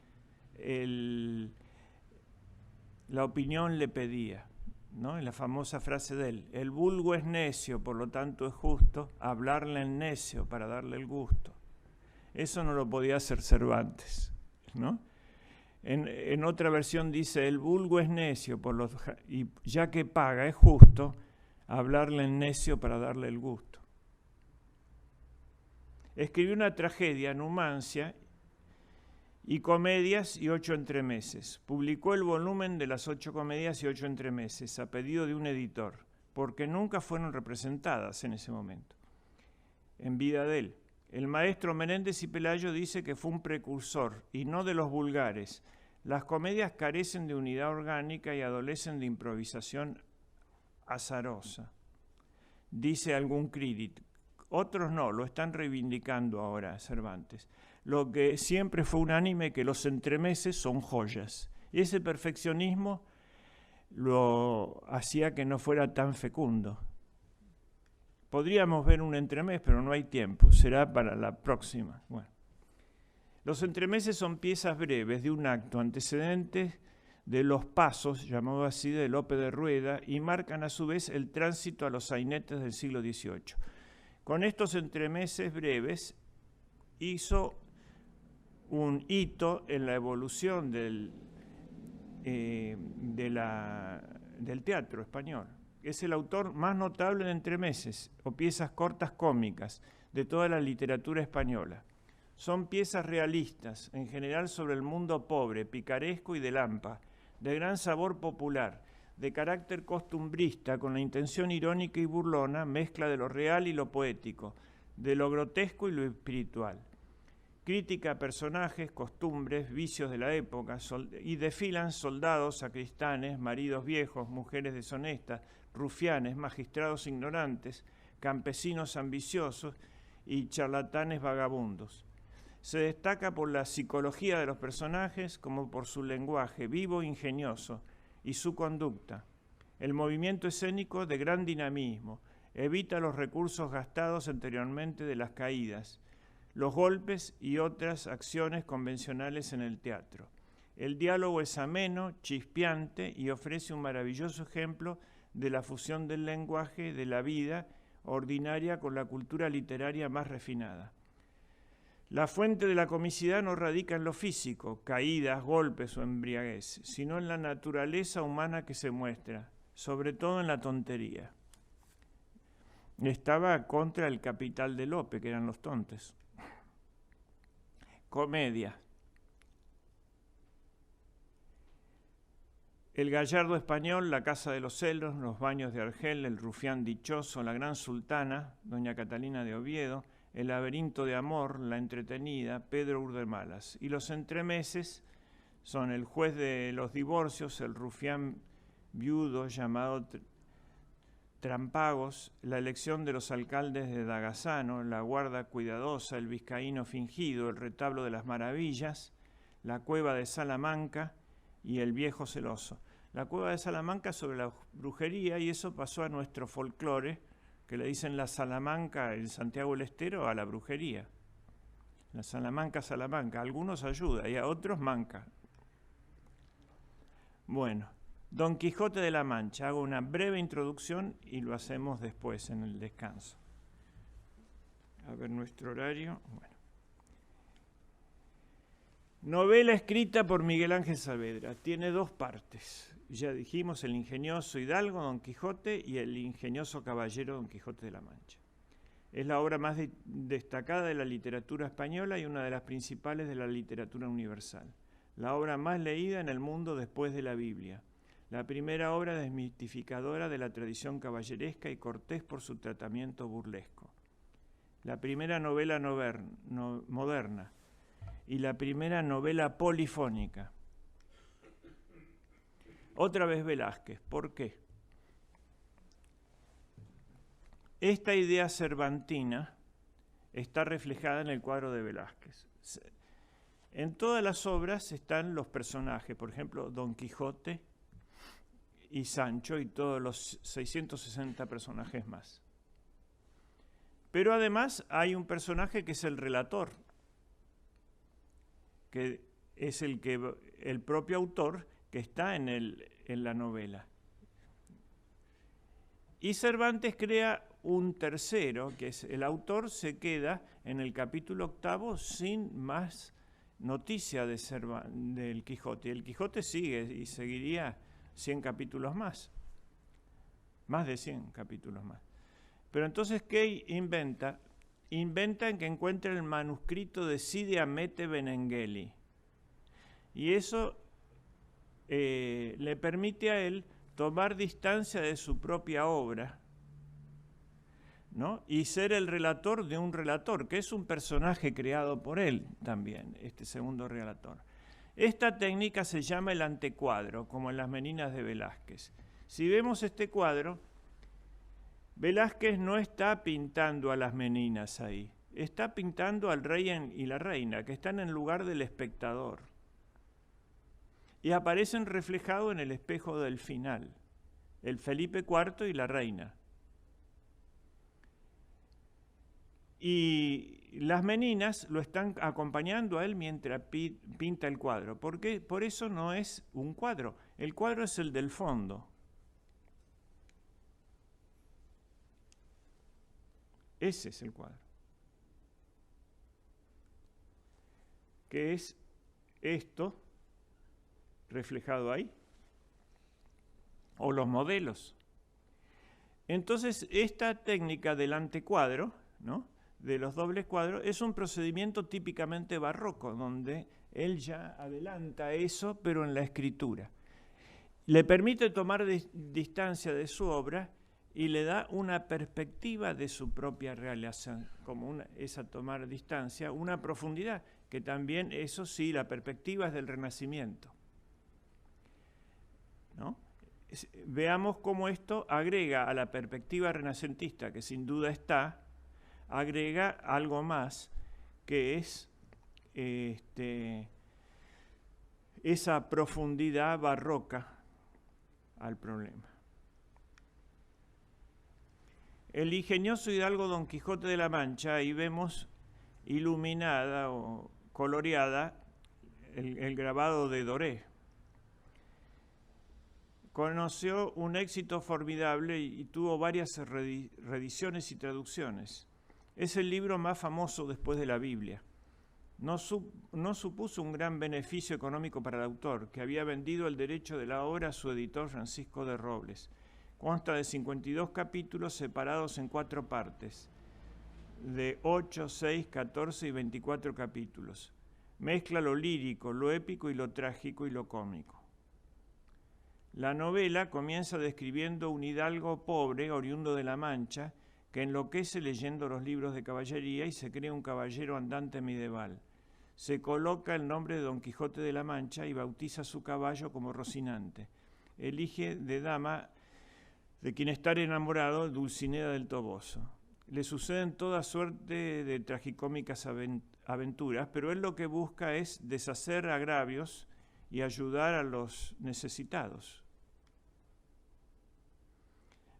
A: la opinión le pedía, ¿no? En la famosa frase de él: el vulgo es necio, por lo tanto es justo hablarle en necio para darle el gusto. Eso no lo podía hacer Cervantes, ¿no? En otra versión dice: el vulgo es necio, y ya que paga es justo hablarle en necio para darle el gusto. Escribió una tragedia, Numancia, y comedias y 8 entremeses. Publicó el volumen de las 8 comedias y 8 entremeses a pedido de un editor, porque nunca fueron representadas en ese momento, en vida de él. El maestro Menéndez y Pelayo dice que fue un precursor, y no de los vulgares. Las comedias carecen de unidad orgánica y adolecen de improvisación azarosa, dice algún crítico. Otros no, lo están reivindicando ahora Cervantes. Lo que siempre fue unánime, que los entremeses son joyas. Y ese perfeccionismo lo hacía que no fuera tan fecundo. Podríamos ver un entremés, pero no hay tiempo, será para la próxima. Bueno. Los entremeses son piezas breves de un acto antecedentes de los pasos, llamado así, de Lope de Rueda, y marcan a su vez el tránsito a los sainetes del siglo XVIII. Con estos entremeses breves hizo un hito en la evolución del teatro español. Es el autor más notable de entremeses o piezas cortas cómicas de toda la literatura española. Son piezas realistas, en general sobre el mundo pobre, picaresco y de lampa, de gran sabor popular, de carácter costumbrista, con la intención irónica y burlona, mezcla de lo real y lo poético, de lo grotesco y lo espiritual. Crítica a personajes, costumbres, vicios de la época, y desfilan soldados, sacristanes, maridos viejos, mujeres deshonestas, rufianes, magistrados ignorantes, campesinos ambiciosos y charlatanes vagabundos. Se destaca por la psicología de los personajes como por su lenguaje vivo e ingenioso y su conducta. El movimiento escénico de gran dinamismo evita los recursos gastados anteriormente de las caídas, los golpes y otras acciones convencionales en el teatro. El diálogo es ameno, chispeante y ofrece un maravilloso ejemplo de la fusión del lenguaje de la vida ordinaria con la cultura literaria más refinada. La fuente de la comicidad no radica en lo físico, caídas, golpes o embriaguez, sino en la naturaleza humana que se muestra, sobre todo en la tontería. Estaba contra el capital de Lope, que eran los tontes. Comedia. El gallardo español, la casa de los celos, los baños de Argel, el rufián dichoso, la gran sultana, doña Catalina de Oviedo, el laberinto de amor, la entretenida, Pedro Urdemalas. Y los entremeses son el juez de los divorcios, el rufián viudo llamado Trampagos, la elección de los alcaldes de Dagasano, la guarda cuidadosa, el vizcaíno fingido, el retablo de las maravillas, la cueva de Salamanca y el viejo celoso. La cueva de Salamanca sobre la brujería, y eso pasó a nuestro folclore, que le dicen la Salamanca, el Santiago del Estero, a la brujería. La Salamanca, Salamanca. A algunos ayuda y a otros manca. Bueno, Don Quijote de la Mancha. Hago una breve introducción y lo hacemos después en el descanso. A ver nuestro horario. Bueno. Novela escrita por Miguel Ángel Saavedra. Tiene dos partes. Ya dijimos, el ingenioso hidalgo Don Quijote y el ingenioso caballero Don Quijote de la Mancha. Es la obra más destacada de la literatura española y una de las principales de la literatura universal. La obra más leída en el mundo después de la Biblia. La primera obra desmitificadora de la tradición caballeresca y cortés por su tratamiento burlesco. La primera novela moderna y la primera novela polifónica. Otra vez Velázquez. ¿Por qué? Esta idea cervantina está reflejada en el cuadro de Velázquez. En todas las obras están los personajes, por ejemplo, Don Quijote y Sancho y todos los 660 personajes más. Pero además hay un personaje que es el relator, que es el propio autor que está en la novela. Y Cervantes crea un tercero, que es el autor se queda en el capítulo 8 sin más noticia del Quijote. El Quijote sigue y seguiría 100 capítulos más. Más de 100 capítulos más. Pero entonces, ¿qué inventa? Inventa que encuentra el manuscrito de Cide Hamete Benengeli. Y eso le permite a él tomar distancia de su propia obra, ¿no? Y ser el relator de un relator, que es un personaje creado por él también, este segundo relator. Esta técnica se llama el antecuadro, como en las Meninas de Velázquez. Si vemos este cuadro, Velázquez no está pintando a las meninas ahí, está pintando al rey y la reina, que están en lugar del espectador. Y aparecen reflejados en el espejo del final, el Felipe IV y la reina. Y las meninas lo están acompañando a él mientras pinta el cuadro. ¿Por qué? Por eso no es un cuadro, el cuadro es el del fondo. Ese es el cuadro. Que es esto reflejado ahí, o los modelos. Entonces, esta técnica del antecuadro, ¿no?, de los dobles cuadros, es un procedimiento típicamente barroco, donde él ya adelanta eso, pero en la escritura. Le permite tomar distancia de su obra y le da una perspectiva de su propia realización, como esa tomar distancia, una profundidad, que también, eso sí, la perspectiva es del Renacimiento, ¿no? Veamos cómo esto agrega a la perspectiva renacentista, que sin duda está, agrega algo más, que es esa profundidad barroca al problema. El ingenioso hidalgo Don Quijote de la Mancha, ahí vemos iluminada o coloreada el grabado de Doré. Conoció un éxito formidable y tuvo varias reediciones y traducciones. Es el libro más famoso después de la Biblia. No supuso un gran beneficio económico para el autor, que había vendido el derecho de la obra a su editor Francisco de Robles. Consta de 52 capítulos separados en 4 partes, de 8, 6, 14 y 24 capítulos. Mezcla lo lírico, lo épico y lo trágico y lo cómico. La novela comienza describiendo un hidalgo pobre, oriundo de La Mancha, que enloquece leyendo los libros de caballería y se cree un caballero andante medieval. Se coloca el nombre de Don Quijote de la Mancha y bautiza su caballo como Rocinante. Elige de dama de quien estar enamorado, Dulcinea del Toboso. Le suceden toda suerte de tragicómicas aventuras, pero él lo que busca es deshacer agravios y ayudar a los necesitados.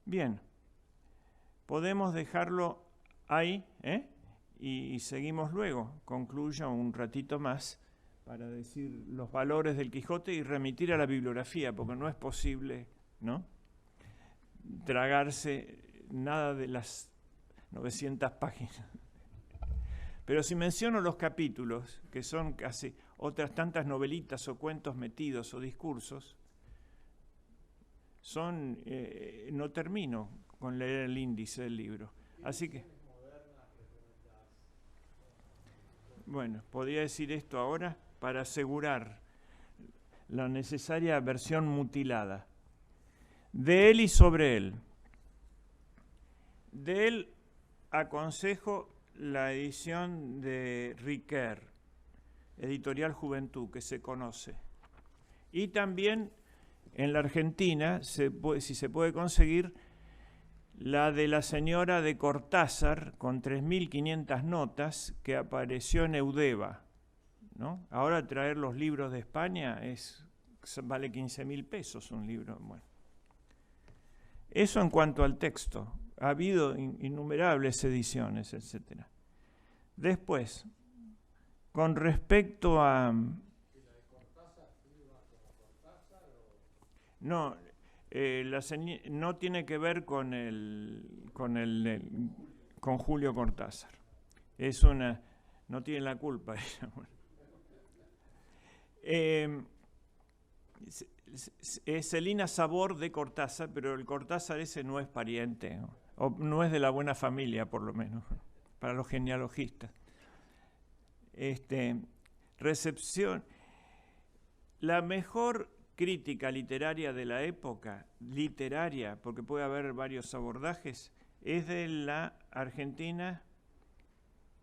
A: Bien, podemos dejarlo ahí, y seguimos luego. Concluyo un ratito más para decir los valores del Quijote y remitir a la bibliografía, porque no es posible, ¿no?, tragarse nada de las 900 páginas. Pero si menciono los capítulos, que son casi otras tantas novelitas o cuentos metidos o discursos, no termino con leer el índice del libro. Así que, bueno, podría decir esto ahora para asegurar la necesaria versión mutilada. De él y sobre él. De él aconsejo la edición de Riquer, Editorial Juventud, que se conoce. Y también en la Argentina, si se puede conseguir, la de la señora de Cortázar, con 3.500 notas, que apareció en Eudeva, ¿no? Ahora traer los libros de España vale 15.000 pesos un libro. Bueno. Eso en cuanto al texto. Ha habido innumerables ediciones, etc. Después, con respecto a... No, no tiene que ver con Julio Cortázar. No tiene la culpa. Es Celina Sabor de Cortázar, pero el Cortázar ese no es pariente, ¿no? O no es de la buena familia, por lo menos, para los genealogistas. Recepción. La mejor crítica literaria de la época, porque puede haber varios abordajes, es de la argentina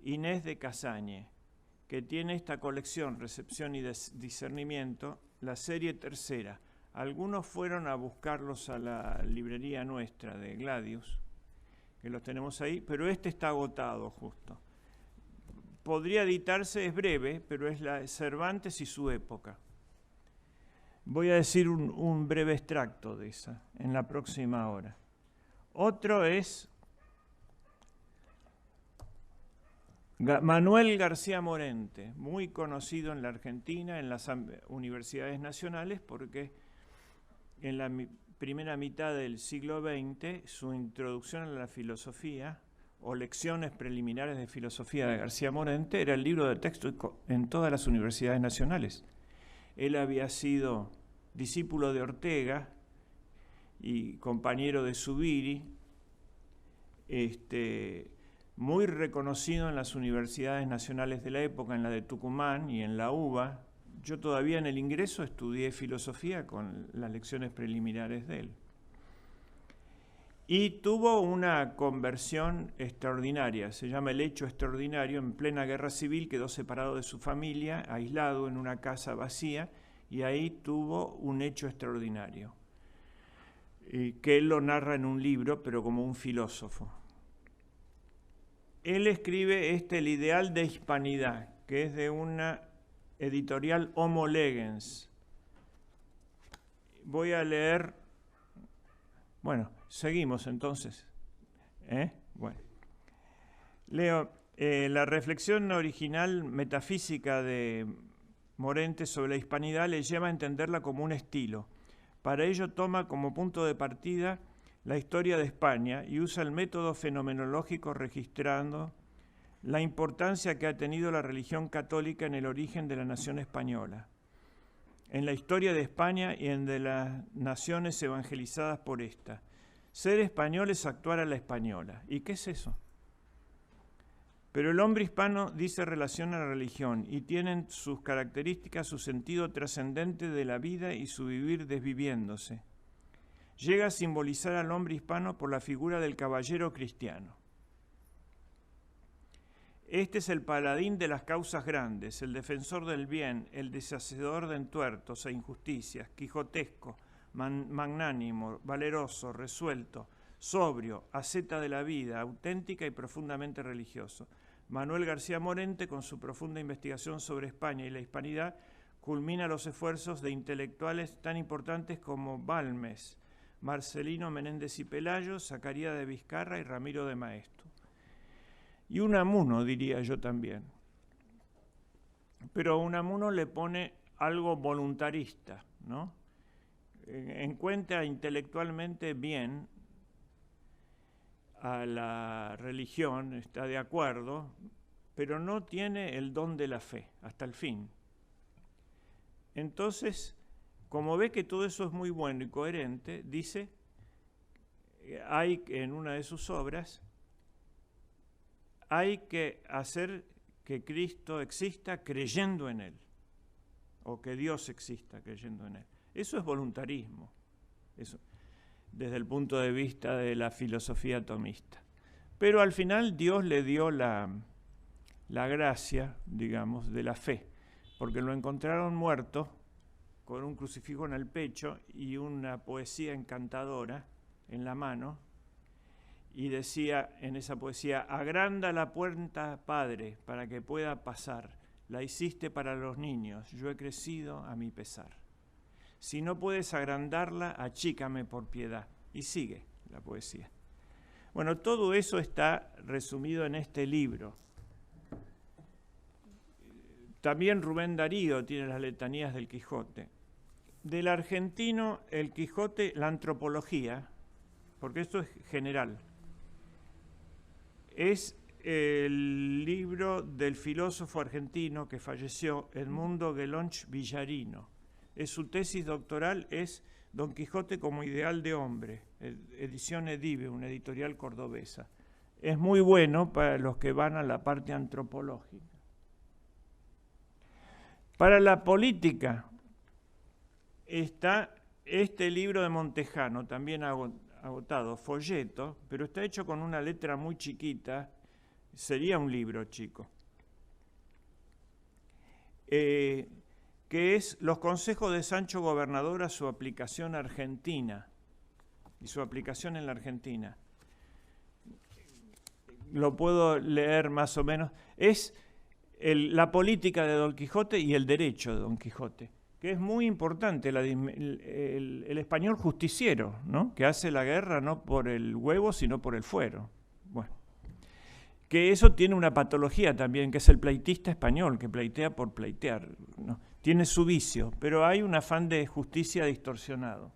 A: Inés de Casañe, que tiene esta colección, Recepción y Discernimiento, la serie tercera. Algunos fueron a buscarlos a la librería nuestra de Gladius, que los tenemos ahí, pero este está agotado justo. Podría editarse, es breve, pero es la Cervantes y su época. Voy a decir un breve extracto de esa en la próxima hora. Otro es Manuel García Morente, muy conocido en la Argentina, en las universidades nacionales, porque en la primera mitad del siglo XX, su introducción a la filosofía, o lecciones preliminares de filosofía de García Morente, era el libro de texto en todas las universidades nacionales. Él había sido discípulo de Ortega y compañero de Zubiri, muy reconocido en las universidades nacionales de la época, en la de Tucumán y en la UBA. Yo todavía en el ingreso estudié filosofía con las lecciones preliminares de él. Y tuvo una conversión extraordinaria, se llama el hecho extraordinario. En plena guerra civil quedó separado de su familia, aislado en una casa vacía, y ahí tuvo un hecho extraordinario, que él lo narra en un libro, pero como un filósofo. Él escribe El ideal de hispanidad, que es de una editorial Homo Legens. Voy a leer, bueno, seguimos entonces. Bueno, leo la reflexión original metafísica de Morente sobre la hispanidad le lleva a entenderla como un estilo. Para ello toma como punto de partida la historia de España y usa el método fenomenológico registrando la importancia que ha tenido la religión católica en el origen de la nación española, en la historia de España y en de las naciones evangelizadas por esta. Ser español es actuar a la española. ¿Y qué es eso? Pero el hombre hispano dice relación a la religión y tienen sus características, su sentido trascendente de la vida y su vivir desviviéndose. Llega a simbolizar al hombre hispano por la figura del caballero cristiano. Este es el paladín de las causas grandes, el defensor del bien, el deshacedor de entuertos e injusticias, quijotesco, magnánimo, valeroso, resuelto, sobrio, asceta de la vida, auténtica y profundamente religioso. Manuel García Morente, con su profunda investigación sobre España y la hispanidad, culmina los esfuerzos de intelectuales tan importantes como Balmes, Marcelino Menéndez y Pelayo, Zacarías de Vizcarra y Ramiro de Maeztu. Y Unamuno, diría yo también. Pero Unamuno le pone algo voluntarista, ¿no? Encuentra intelectualmente bien a la religión, está de acuerdo, pero no tiene el don de la fe hasta el fin. Entonces, como ve que todo eso es muy bueno y coherente, dice, hay en una de sus obras, hay que hacer que Cristo exista creyendo en Él, o que Dios exista creyendo en Él. Eso es voluntarismo, eso, desde el punto de vista de la filosofía tomista. Pero al final Dios le dio la gracia, digamos, de la fe, porque lo encontraron muerto con un crucifijo en el pecho y una poesía encantadora en la mano, y decía en esa poesía: agranda la puerta, Padre, para que pueda pasar, la hiciste para los niños, yo he crecido a mi pesar. Si no puedes agrandarla, achícame por piedad. Y sigue la poesía. Bueno, todo eso está resumido en este libro. También Rubén Darío tiene las letanías del Quijote. Del argentino, el Quijote, la antropología, porque esto es general, es el libro del filósofo argentino que falleció, Edmundo Gelonch Villarino. Su tesis doctoral es Don Quijote como ideal de hombre, edición Edive, una editorial cordobesa. Es muy bueno para los que van a la parte antropológica. Para la política está este libro de Montejano, también agotado, folleto, pero está hecho con una letra muy chiquita, sería un libro chico. Que es Los consejos de Sancho Gobernador a su aplicación argentina y su aplicación en la Argentina. Lo puedo leer más o menos. Es la política de Don Quijote y el derecho de Don Quijote, que es muy importante, el español justiciero, ¿no? Que hace la guerra no por el huevo, sino por el fuero. Bueno, que eso tiene una patología también, que es el pleitista español, que pleitea por pleitear, ¿no? Tiene su vicio, pero hay un afán de justicia distorsionado.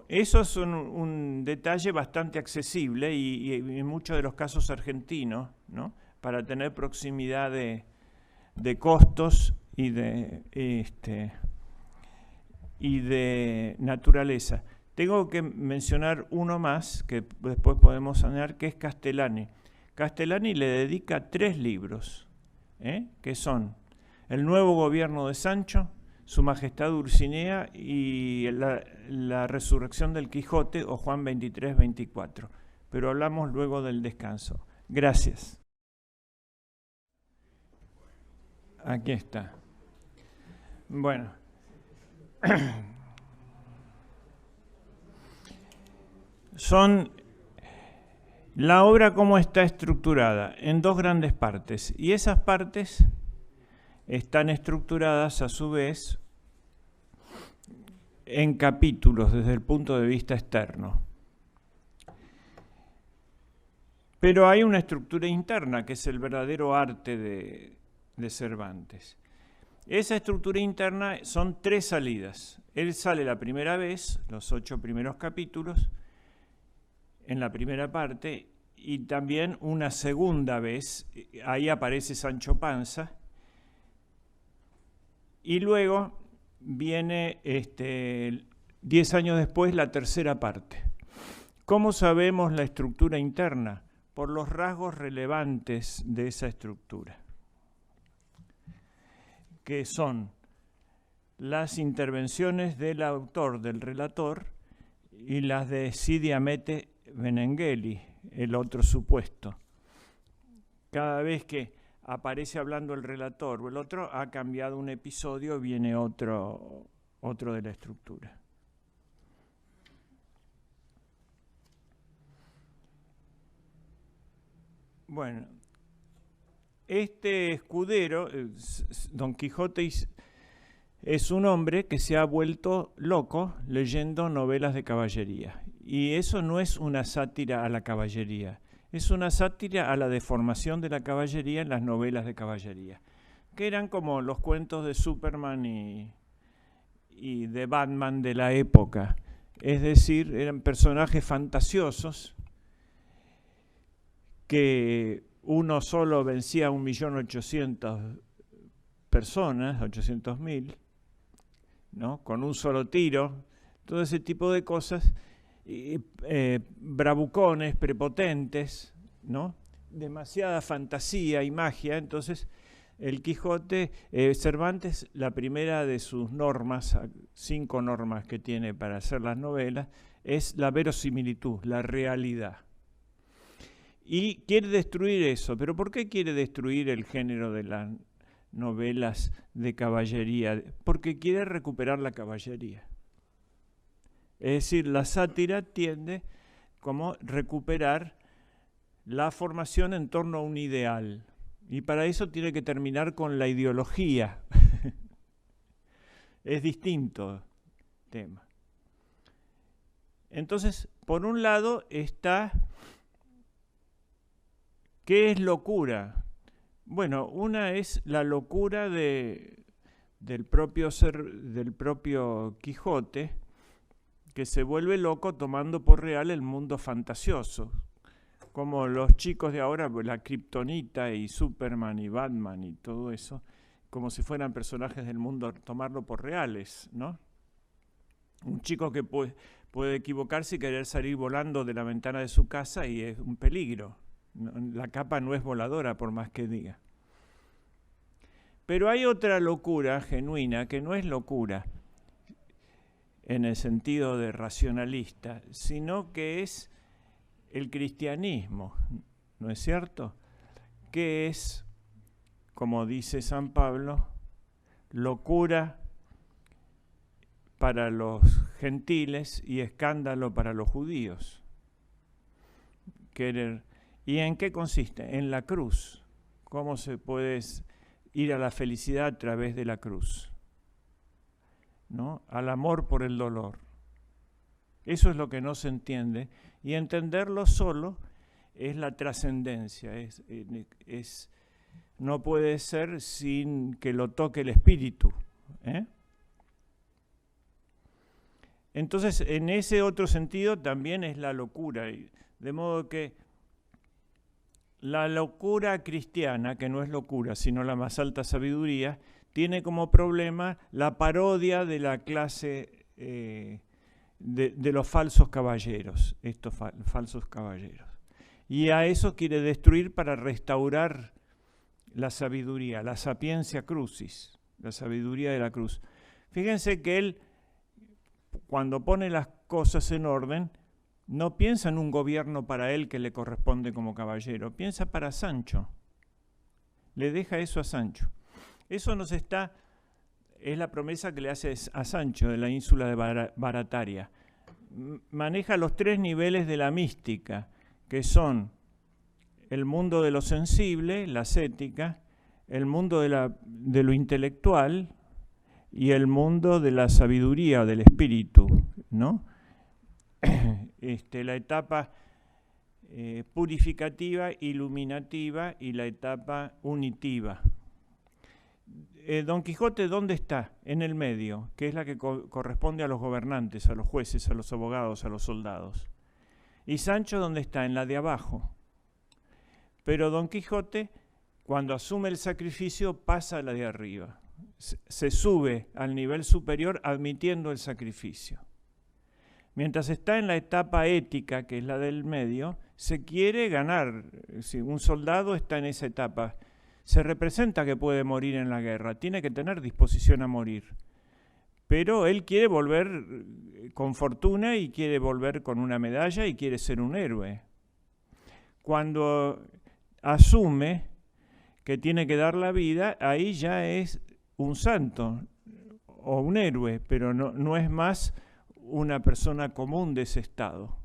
A: Eso es un detalle bastante accesible y en muchos de los casos argentinos, ¿no? Para tener proximidad de costos y de naturaleza. Tengo que mencionar uno más, que después podemos sanear, que es Castellani. Castellani le dedica 3 libros, que son El nuevo gobierno de Sancho, Su Majestad Dulcinea y la resurrección del Quijote o Juan 23-24. Pero hablamos luego del descanso. Gracias. Aquí está. Bueno. La obra cómo está estructurada en 2 grandes partes, y esas partes están estructuradas a su vez en capítulos desde el punto de vista externo. Pero hay una estructura interna que es el verdadero arte de Cervantes. Esa estructura interna son 3 salidas. Él sale la primera vez, los 8 primeros capítulos, en la primera parte, y también una segunda vez, ahí aparece Sancho Panza, y luego viene 10 años después la tercera parte. ¿Cómo sabemos la estructura interna? Por los rasgos relevantes de esa estructura, que son las intervenciones del autor, del relator, y las de Cide Hamete Benengeli, el otro supuesto. Cada vez que aparece hablando el relator o el otro, ha cambiado un episodio, viene otro de la estructura. Bueno, este escudero, Don Quijote, es un hombre que se ha vuelto loco leyendo novelas de caballería. Y eso no es una sátira a la caballería, es una sátira a la deformación de la caballería en las novelas de caballería, que eran como los cuentos de Superman y de Batman de la época. Es decir, eran personajes fantasiosos que uno solo vencía a 1.800.000 personas, 800.000, ¿no? Con un solo tiro, todo ese tipo de cosas, bravucones, prepotentes, ¿no? Demasiada fantasía y magia. Entonces, el Quijote, Cervantes, la primera de sus normas, 5 normas que tiene para hacer las novelas, es la verosimilitud, la realidad. Y quiere destruir eso. ¿Pero por qué quiere destruir el género de las novelas de caballería? Porque quiere recuperar la caballería. Es decir, la sátira tiende como recuperar la formación en torno a un ideal. Y para eso tiene que terminar con la ideología. Es distinto tema. Entonces, por un lado está, ¿qué es locura? Bueno, una es la locura del propio Quijote, que se vuelve loco tomando por real el mundo fantasioso. Como los chicos de ahora, la Kryptonita y Superman y Batman y todo eso, como si fueran personajes del mundo, tomarlo por reales, ¿no? Un chico que puede equivocarse y querer salir volando de la ventana de su casa y es un peligro. La capa no es voladora, por más que diga. Pero hay otra locura genuina que no es locura en el sentido de racionalista, sino que es el cristianismo, ¿no es cierto? Que es, como dice San Pablo, locura para los gentiles y escándalo para los judíos. ¿Y en qué consiste? En la cruz. ¿Cómo se puede ir a la felicidad a través de la cruz? ¿No? Al amor por el dolor. Eso es lo que no se entiende, y entenderlo solo es la trascendencia, no puede ser sin que lo toque el espíritu. Entonces, en ese otro sentido también es la locura, de modo que la locura cristiana, que no es locura, sino la más alta sabiduría, tiene como problema la parodia de la clase de los falsos caballeros, estos falsos caballeros. Y a eso quiere destruir para restaurar la sabiduría, la sapiencia crucis, la sabiduría de la cruz. Fíjense que él, cuando pone las cosas en orden, no piensa en un gobierno para él que le corresponde como caballero, piensa para Sancho. Le deja eso a Sancho. Eso es la promesa que le hace a Sancho de la ínsula de Barataria. Maneja los 3 niveles de la mística, que son el mundo de lo sensible, la ascética, el mundo de lo intelectual y el mundo de la sabiduría, del espíritu, ¿no? La etapa purificativa, iluminativa y la etapa unitiva. Don Quijote, ¿dónde está? En el medio, que es la que corresponde a los gobernantes, a los jueces, a los abogados, a los soldados. ¿Y Sancho dónde está? En la de abajo. Pero Don Quijote, cuando asume el sacrificio, pasa a la de arriba. Se sube al nivel superior admitiendo el sacrificio. Mientras está en la etapa ética, que es la del medio, se quiere ganar. Si un soldado está en esa etapa, se representa que puede morir en la guerra, tiene que tener disposición a morir. Pero él quiere volver con fortuna y quiere volver con una medalla y quiere ser un héroe. Cuando asume que tiene que dar la vida, ahí ya es un santo o un héroe, pero no es más una persona común de ese estado.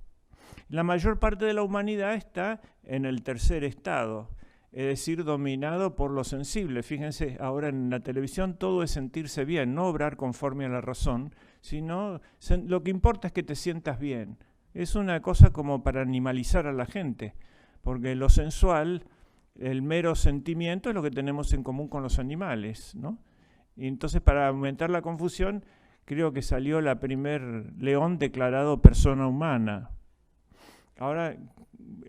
A: La mayor parte de la humanidad está en el tercer estado, es decir, dominado por lo sensible. Fíjense, ahora en la televisión todo es sentirse bien, no obrar conforme a la razón, sino lo que importa es que te sientas bien. Es una cosa como para animalizar a la gente, porque lo sensual, el mero sentimiento, es lo que tenemos en común con los animales, ¿no? Y entonces, para aumentar la confusión, creo que salió la primer león declarado persona humana. Ahora,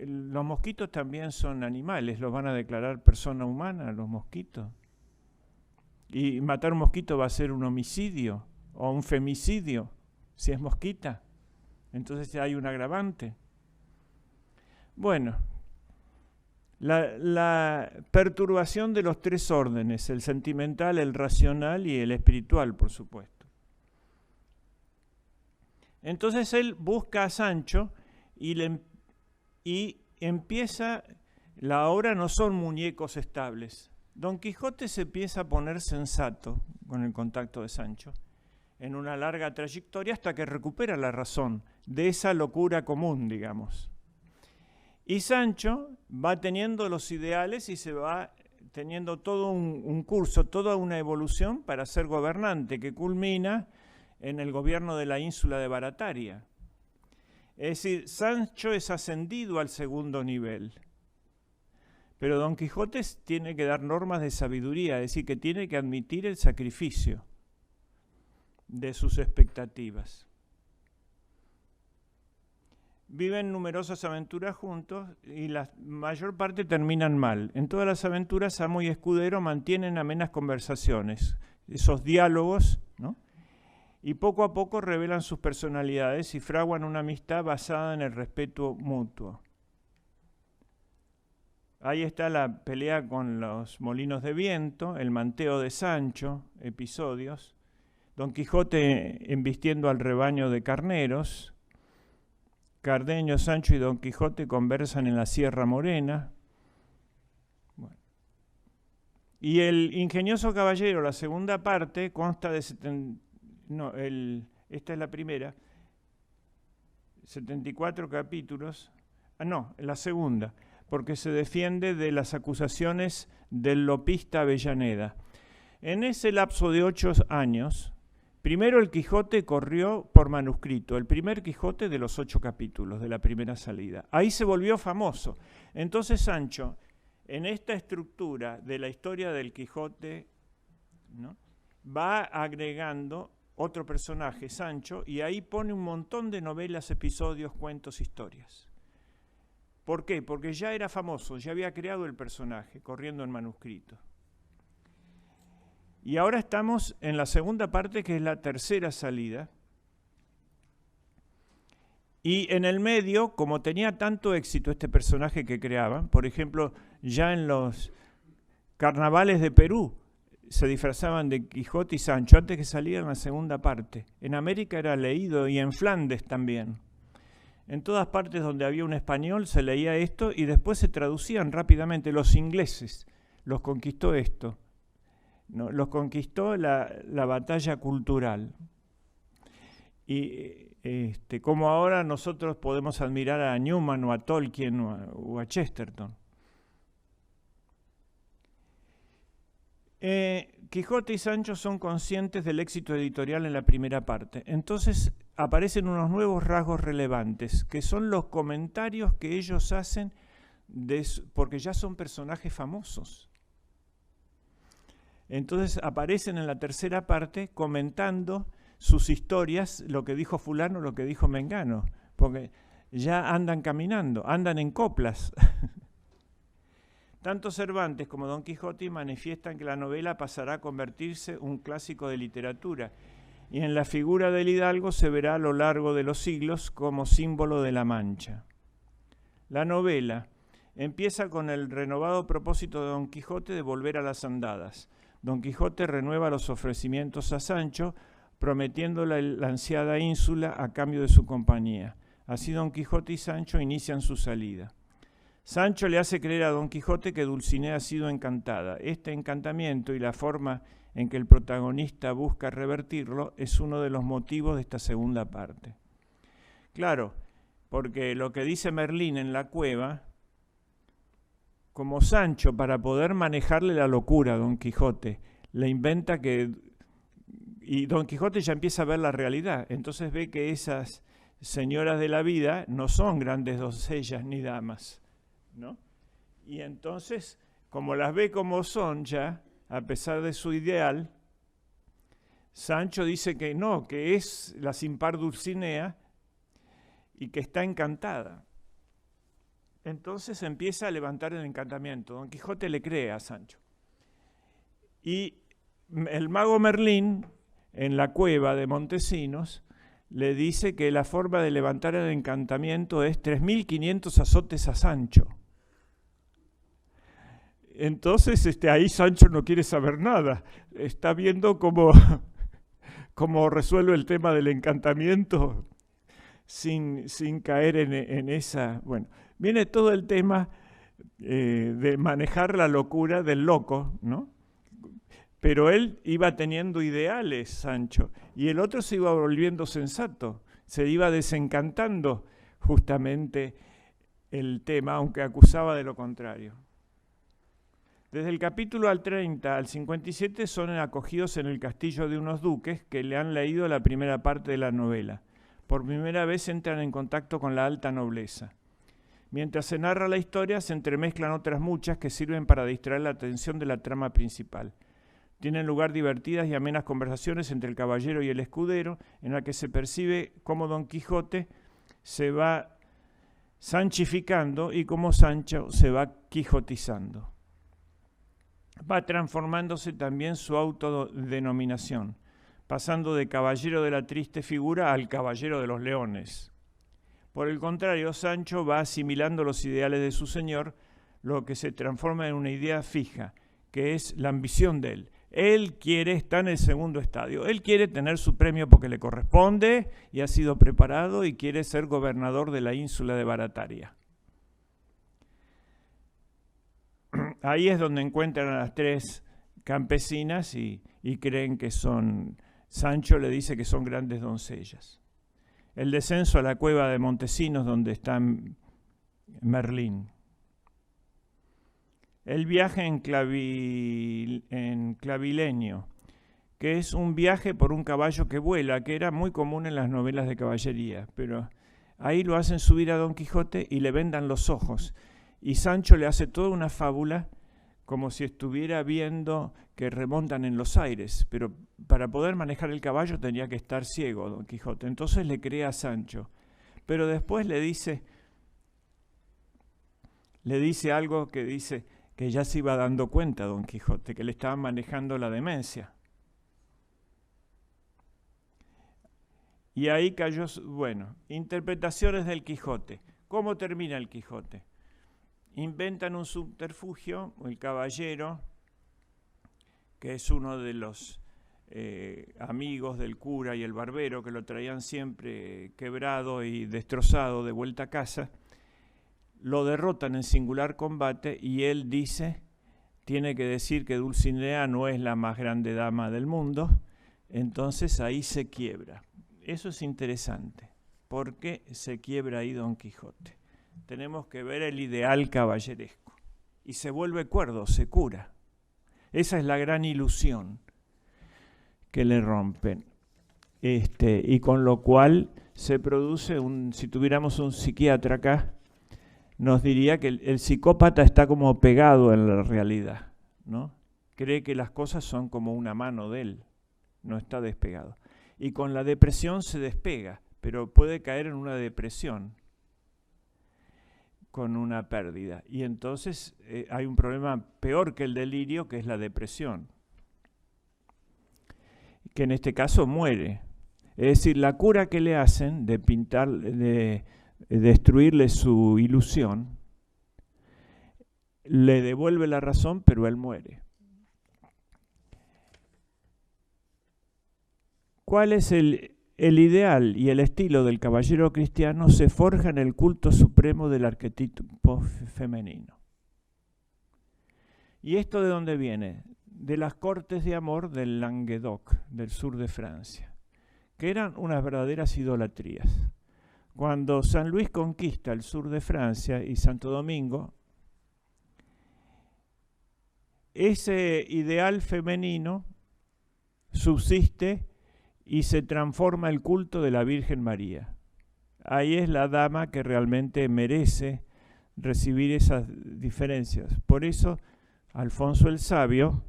A: los mosquitos también son animales, ¿los van a declarar persona humana los mosquitos? Y matar un mosquito va a ser un homicidio o un femicidio, si es mosquita. Entonces hay un agravante. Bueno, la perturbación de los 3 órdenes, el sentimental, el racional y el espiritual, por supuesto. Entonces él busca a Sancho y empieza, la obra no son muñecos estables. Don Quijote se empieza a poner sensato con el contacto de Sancho en una larga trayectoria hasta que recupera la razón de esa locura común, digamos. Y Sancho va teniendo los ideales y se va teniendo todo un curso, toda una evolución para ser gobernante que culmina en el gobierno de la ínsula de Barataria. Es decir, Sancho es ascendido al segundo nivel. Pero Don Quijote tiene que dar normas de sabiduría, es decir, que tiene que admitir el sacrificio de sus expectativas. Viven numerosas aventuras juntos y la mayor parte terminan mal. En todas las aventuras, Amo y Escudero mantienen amenas conversaciones, esos diálogos, ¿no? Y poco a poco revelan sus personalidades y fraguan una amistad basada en el respeto mutuo. Ahí está la pelea con los molinos de viento, el manteo de Sancho, episodios, Don Quijote embistiendo al rebaño de carneros, Cardenio, Sancho y Don Quijote conversan en la Sierra Morena. Bueno. Y el ingenioso caballero, la segunda parte, consta de esta es la primera, 74 capítulos. La segunda, porque se defiende de las acusaciones del lopista Avellaneda. En ese lapso de 8 años, primero el Quijote corrió por manuscrito, el primer Quijote de los 8 capítulos de la primera salida. Ahí se volvió famoso. Entonces Sancho, en esta estructura de la historia del Quijote, ¿no?, va agregando otro personaje, Sancho, y ahí pone un montón de novelas, episodios, cuentos, historias. ¿Por qué? Porque ya era famoso, ya había creado el personaje, corriendo en manuscrito. Y ahora estamos en la segunda parte, que es la tercera salida, Y en el medio, como tenía tanto éxito este personaje que creaban, por ejemplo, ya en los carnavales de Perú se disfrazaban de Quijote y Sancho antes que saliera en la segunda parte. En América era leído y en Flandes también. En todas partes donde había un español se leía esto y después se traducían rápidamente. Los ingleses los conquistó esto, ¿no? Los conquistó la batalla cultural. Y como ahora nosotros podemos admirar a Newman o a Tolkien o a Chesterton. Quijote y Sancho son conscientes del éxito editorial en la primera parte. Entonces aparecen unos nuevos rasgos relevantes, que son los comentarios que ellos hacen porque ya son personajes famosos. Entonces aparecen en la tercera parte comentando sus historias, lo que dijo fulano, lo que dijo mengano, porque ya andan caminando, andan en coplas. Tanto Cervantes como Don Quijote manifiestan que la novela pasará a convertirse en un clásico de literatura, y en la figura del hidalgo se verá a lo largo de los siglos como símbolo de la Mancha. La novela empieza con el renovado propósito de Don Quijote de volver a las andadas. Don Quijote renueva los ofrecimientos a Sancho, prometiéndole la ansiada ínsula a cambio de su compañía. Así Don Quijote y Sancho inician su salida. Sancho le hace creer a Don Quijote que Dulcinea ha sido encantada. Este encantamiento y la forma en que el protagonista busca revertirlo es uno de los motivos de esta segunda parte. Claro, porque lo que dice Merlín en la cueva, como Sancho, para poder manejarle la locura a Don Quijote, le inventa que... Y Don Quijote ya empieza a ver la realidad, entonces ve que esas señoras de la vida no son grandes doncellas ni damas, ¿no? Y entonces, como las ve como son ya, a pesar de su ideal, Sancho dice que no, que es la sin par Dulcinea y que está encantada. Entonces empieza a levantar el encantamiento. Don Quijote le cree a Sancho. Y el mago Merlín, en la cueva de Montesinos, le dice que la forma de levantar el encantamiento es 3.500 azotes a Sancho. Entonces ahí Sancho no quiere saber nada, está viendo cómo resuelve el tema del encantamiento sin caer en esa... Bueno, viene todo el tema de manejar la locura del loco, ¿no? Pero él iba teniendo ideales, Sancho, y el otro se iba volviendo sensato, se iba desencantando justamente el tema, aunque acusaba de lo contrario. Desde el capítulo al 30 al 57 son acogidos en el castillo de unos duques que le han leído la primera parte de la novela. Por primera vez entran en contacto con la alta nobleza. Mientras se narra la historia, se entremezclan otras muchas que sirven para distraer la atención de la trama principal. Tienen lugar divertidas y amenas conversaciones entre el caballero y el escudero, en la que se percibe cómo Don Quijote se va sanchificando y cómo Sancho se va quijotizando. Va transformándose también su autodenominación, pasando de caballero de la triste figura al caballero de los leones. Por el contrario, Sancho va asimilando los ideales de su señor, lo que se transforma en una idea fija, que es la ambición de él. Él quiere estar en el segundo estadio, él quiere tener su premio porque le corresponde y ha sido preparado y quiere ser gobernador de la ínsula de Barataria. Ahí es donde encuentran a las tres campesinas y creen que son... Sancho le dice que son grandes doncellas. El descenso a la cueva de Montesinos donde está Merlín. El viaje en clavileño, que es un viaje por un caballo que vuela, que era muy común en las novelas de caballería, pero ahí lo hacen subir a Don Quijote y le vendan los ojos. Y Sancho le hace toda una fábula como si estuviera viendo que remontan en los aires, pero para poder manejar el caballo tenía que estar ciego Don Quijote. Entonces le cree a Sancho, pero después le dice algo que dice que ya se iba dando cuenta Don Quijote, que le estaban manejando la demencia. Y ahí cayó, bueno, interpretaciones del Quijote. ¿Cómo termina el Quijote? Inventan un subterfugio, el caballero, que es uno de los amigos del cura y el barbero, que lo traían siempre quebrado y destrozado de vuelta a casa, lo derrotan en singular combate y él dice, tiene que decir que Dulcinea no es la más grande dama del mundo, entonces ahí se quiebra. Eso es interesante. ¿Por qué se quiebra ahí Don Quijote? Tenemos que ver el ideal caballeresco. Y se vuelve cuerdo, se cura. Esa es la gran ilusión que le rompen. Y con lo cual se produce si tuviéramos un psiquiatra acá, nos diría que el psicópata está como pegado en la realidad, ¿no? Cree que las cosas son como una mano de él, no está despegado. Y con la depresión se despega, pero puede caer en una depresión con una pérdida. Y entonces hay un problema peor que el delirio, que es la depresión, que en este caso muere. Es decir, la cura que le hacen de pintar, de destruirle su ilusión, le devuelve la razón, pero él muere. ¿Cuál es el ideal y el estilo del caballero cristiano? Se forja en el culto supremo del arquetipo femenino. ¿Y esto de dónde viene? De las cortes de amor del Languedoc, del sur de Francia, que eran unas verdaderas idolatrías. Cuando San Luis conquista el sur de Francia y Santo Domingo, ese ideal femenino subsiste y se transforma el culto de la Virgen María. Ahí es la dama que realmente merece recibir esas diferencias. Por eso, Alfonso el Sabio,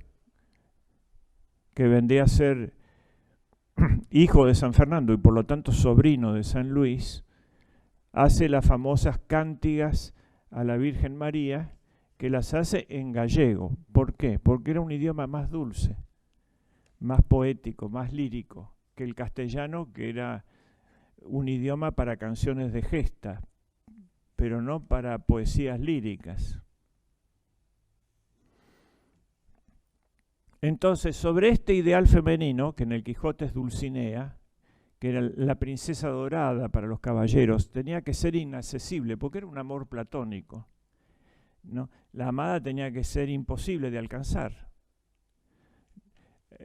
A: que vendría a ser hijo de San Fernando y por lo tanto sobrino de San Luis, hace las famosas cántigas a la Virgen María, que las hace en gallego. ¿Por qué? Porque era un idioma más dulce, más poético, más lírico que el castellano, que era un idioma para canciones de gesta, pero no para poesías líricas. Entonces, sobre este ideal femenino, que en el Quijote es Dulcinea, que era la princesa dorada para los caballeros, tenía que ser inaccesible, porque era un amor platónico, ¿no? La amada tenía que ser imposible de alcanzar.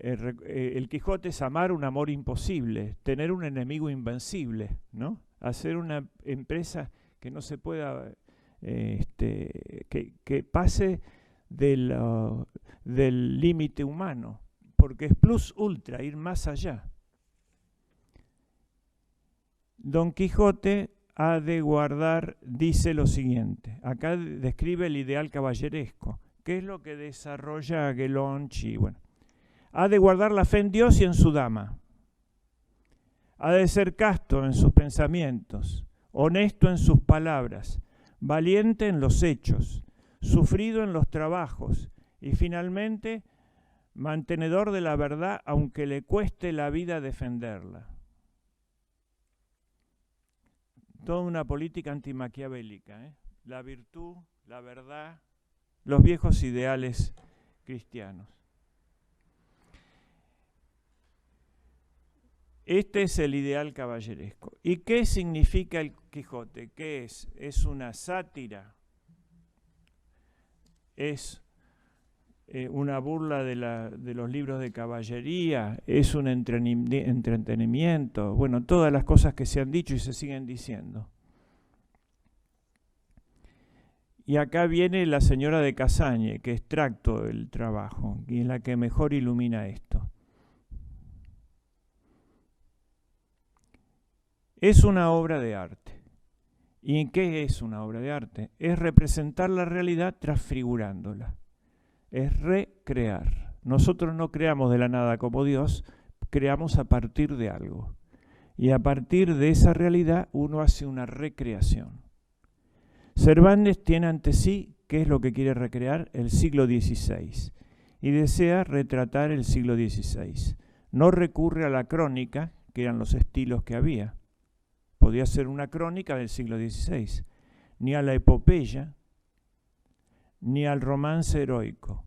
A: El Quijote es amar un amor imposible, tener un enemigo invencible, ¿no? Hacer una empresa que no se pueda, que pase del límite humano, porque es plus ultra, ir más allá. Don Quijote ha de guardar, dice lo siguiente, acá describe el ideal caballeresco, que es lo que desarrolla Gelonchi, bueno. Ha de guardar la fe en Dios y en su dama. Ha de ser casto en sus pensamientos, honesto en sus palabras, valiente en los hechos, sufrido en los trabajos y finalmente mantenedor de la verdad aunque le cueste la vida defenderla. Toda una política antimaquiavélica, ¿eh? La virtud, la verdad, los viejos ideales cristianos. Este es el ideal caballeresco. ¿Y qué significa el Quijote? ¿Qué es? ¿Es una sátira? ¿Es una burla de los libros de caballería? ¿Es un entretenimiento? Bueno, todas las cosas que se han dicho y se siguen diciendo. Y acá viene la señora de Casagne, que extracto el trabajo, y es la que mejor ilumina esto. Es una obra de arte. ¿Y en qué es una obra de arte? Es representar la realidad transfigurándola. Es recrear. Nosotros no creamos de la nada como Dios, creamos a partir de algo. Y a partir de esa realidad uno hace una recreación. Cervantes tiene ante sí, ¿qué es lo que quiere recrear? El siglo XVI. Y desea retratar el siglo XVI. No recurre a la crónica, porque eran los estilos que había. Podía ser una crónica del siglo XVI, ni a la epopeya, ni al romance heroico.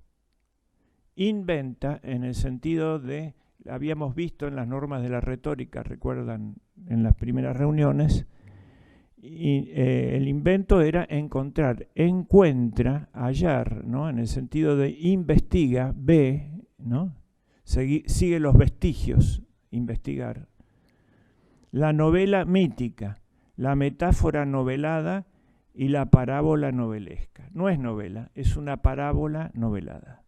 A: Inventa en el sentido de, habíamos visto en las normas de la retórica, recuerdan en las primeras reuniones, y, el invento era encontrar, encuentra, hallar, ¿no? En el sentido de investiga, ve, ¿no? Sigue los vestigios, investigar. La novela mítica, la metáfora novelada y la parábola novelesca. No es novela, es una parábola novelada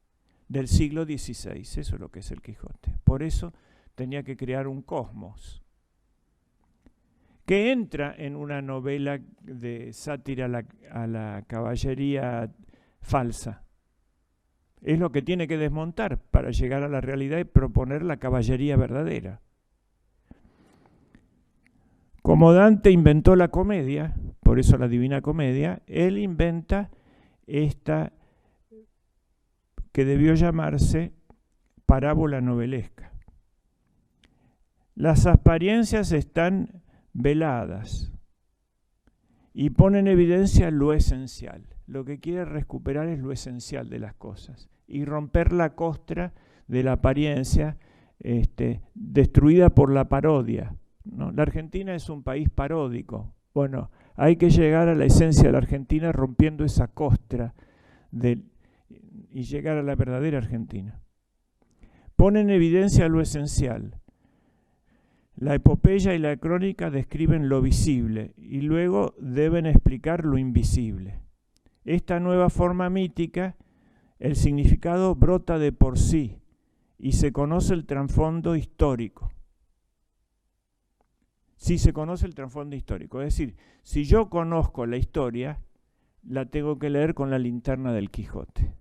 A: del siglo XVI, eso es lo que es el Quijote. Por eso tenía que crear un cosmos que entra en una novela de sátira a la caballería falsa. Es lo que tiene que desmontar para llegar a la realidad y proponer la caballería verdadera. Como Dante inventó la comedia, por eso la Divina Comedia, él inventa esta que debió llamarse parábola novelesca. Las apariencias están veladas y ponen en evidencia lo esencial. Lo que quiere recuperar es lo esencial de las cosas y romper la costra de la apariencia destruida por la parodia, ¿no? La Argentina es un país paródico. Bueno, hay que llegar a la esencia de la Argentina rompiendo esa costra y llegar a la verdadera Argentina. Pone en evidencia lo esencial. La epopeya y la crónica describen lo visible y luego deben explicar lo invisible. Esta nueva forma mítica, el significado brota de por sí y se conoce el trasfondo histórico. Si se conoce el trasfondo histórico, es decir, si yo conozco la historia, la tengo que leer con la linterna del Quijote.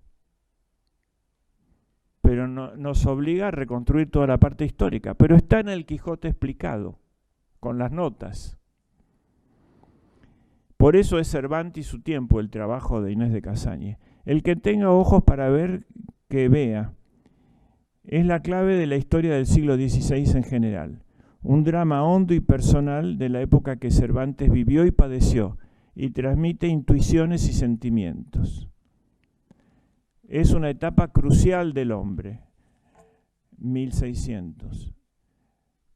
A: Pero nos obliga a reconstruir toda la parte histórica. Pero está en el Quijote explicado, con las notas. Por eso es Cervantes y su tiempo el trabajo de Inés de Casañe. El que tenga ojos para ver, que vea. Es la clave de la historia del siglo XVI en general. Un drama hondo y personal de la época que Cervantes vivió y padeció, y transmite intuiciones y sentimientos. Es una etapa crucial del hombre, 1600.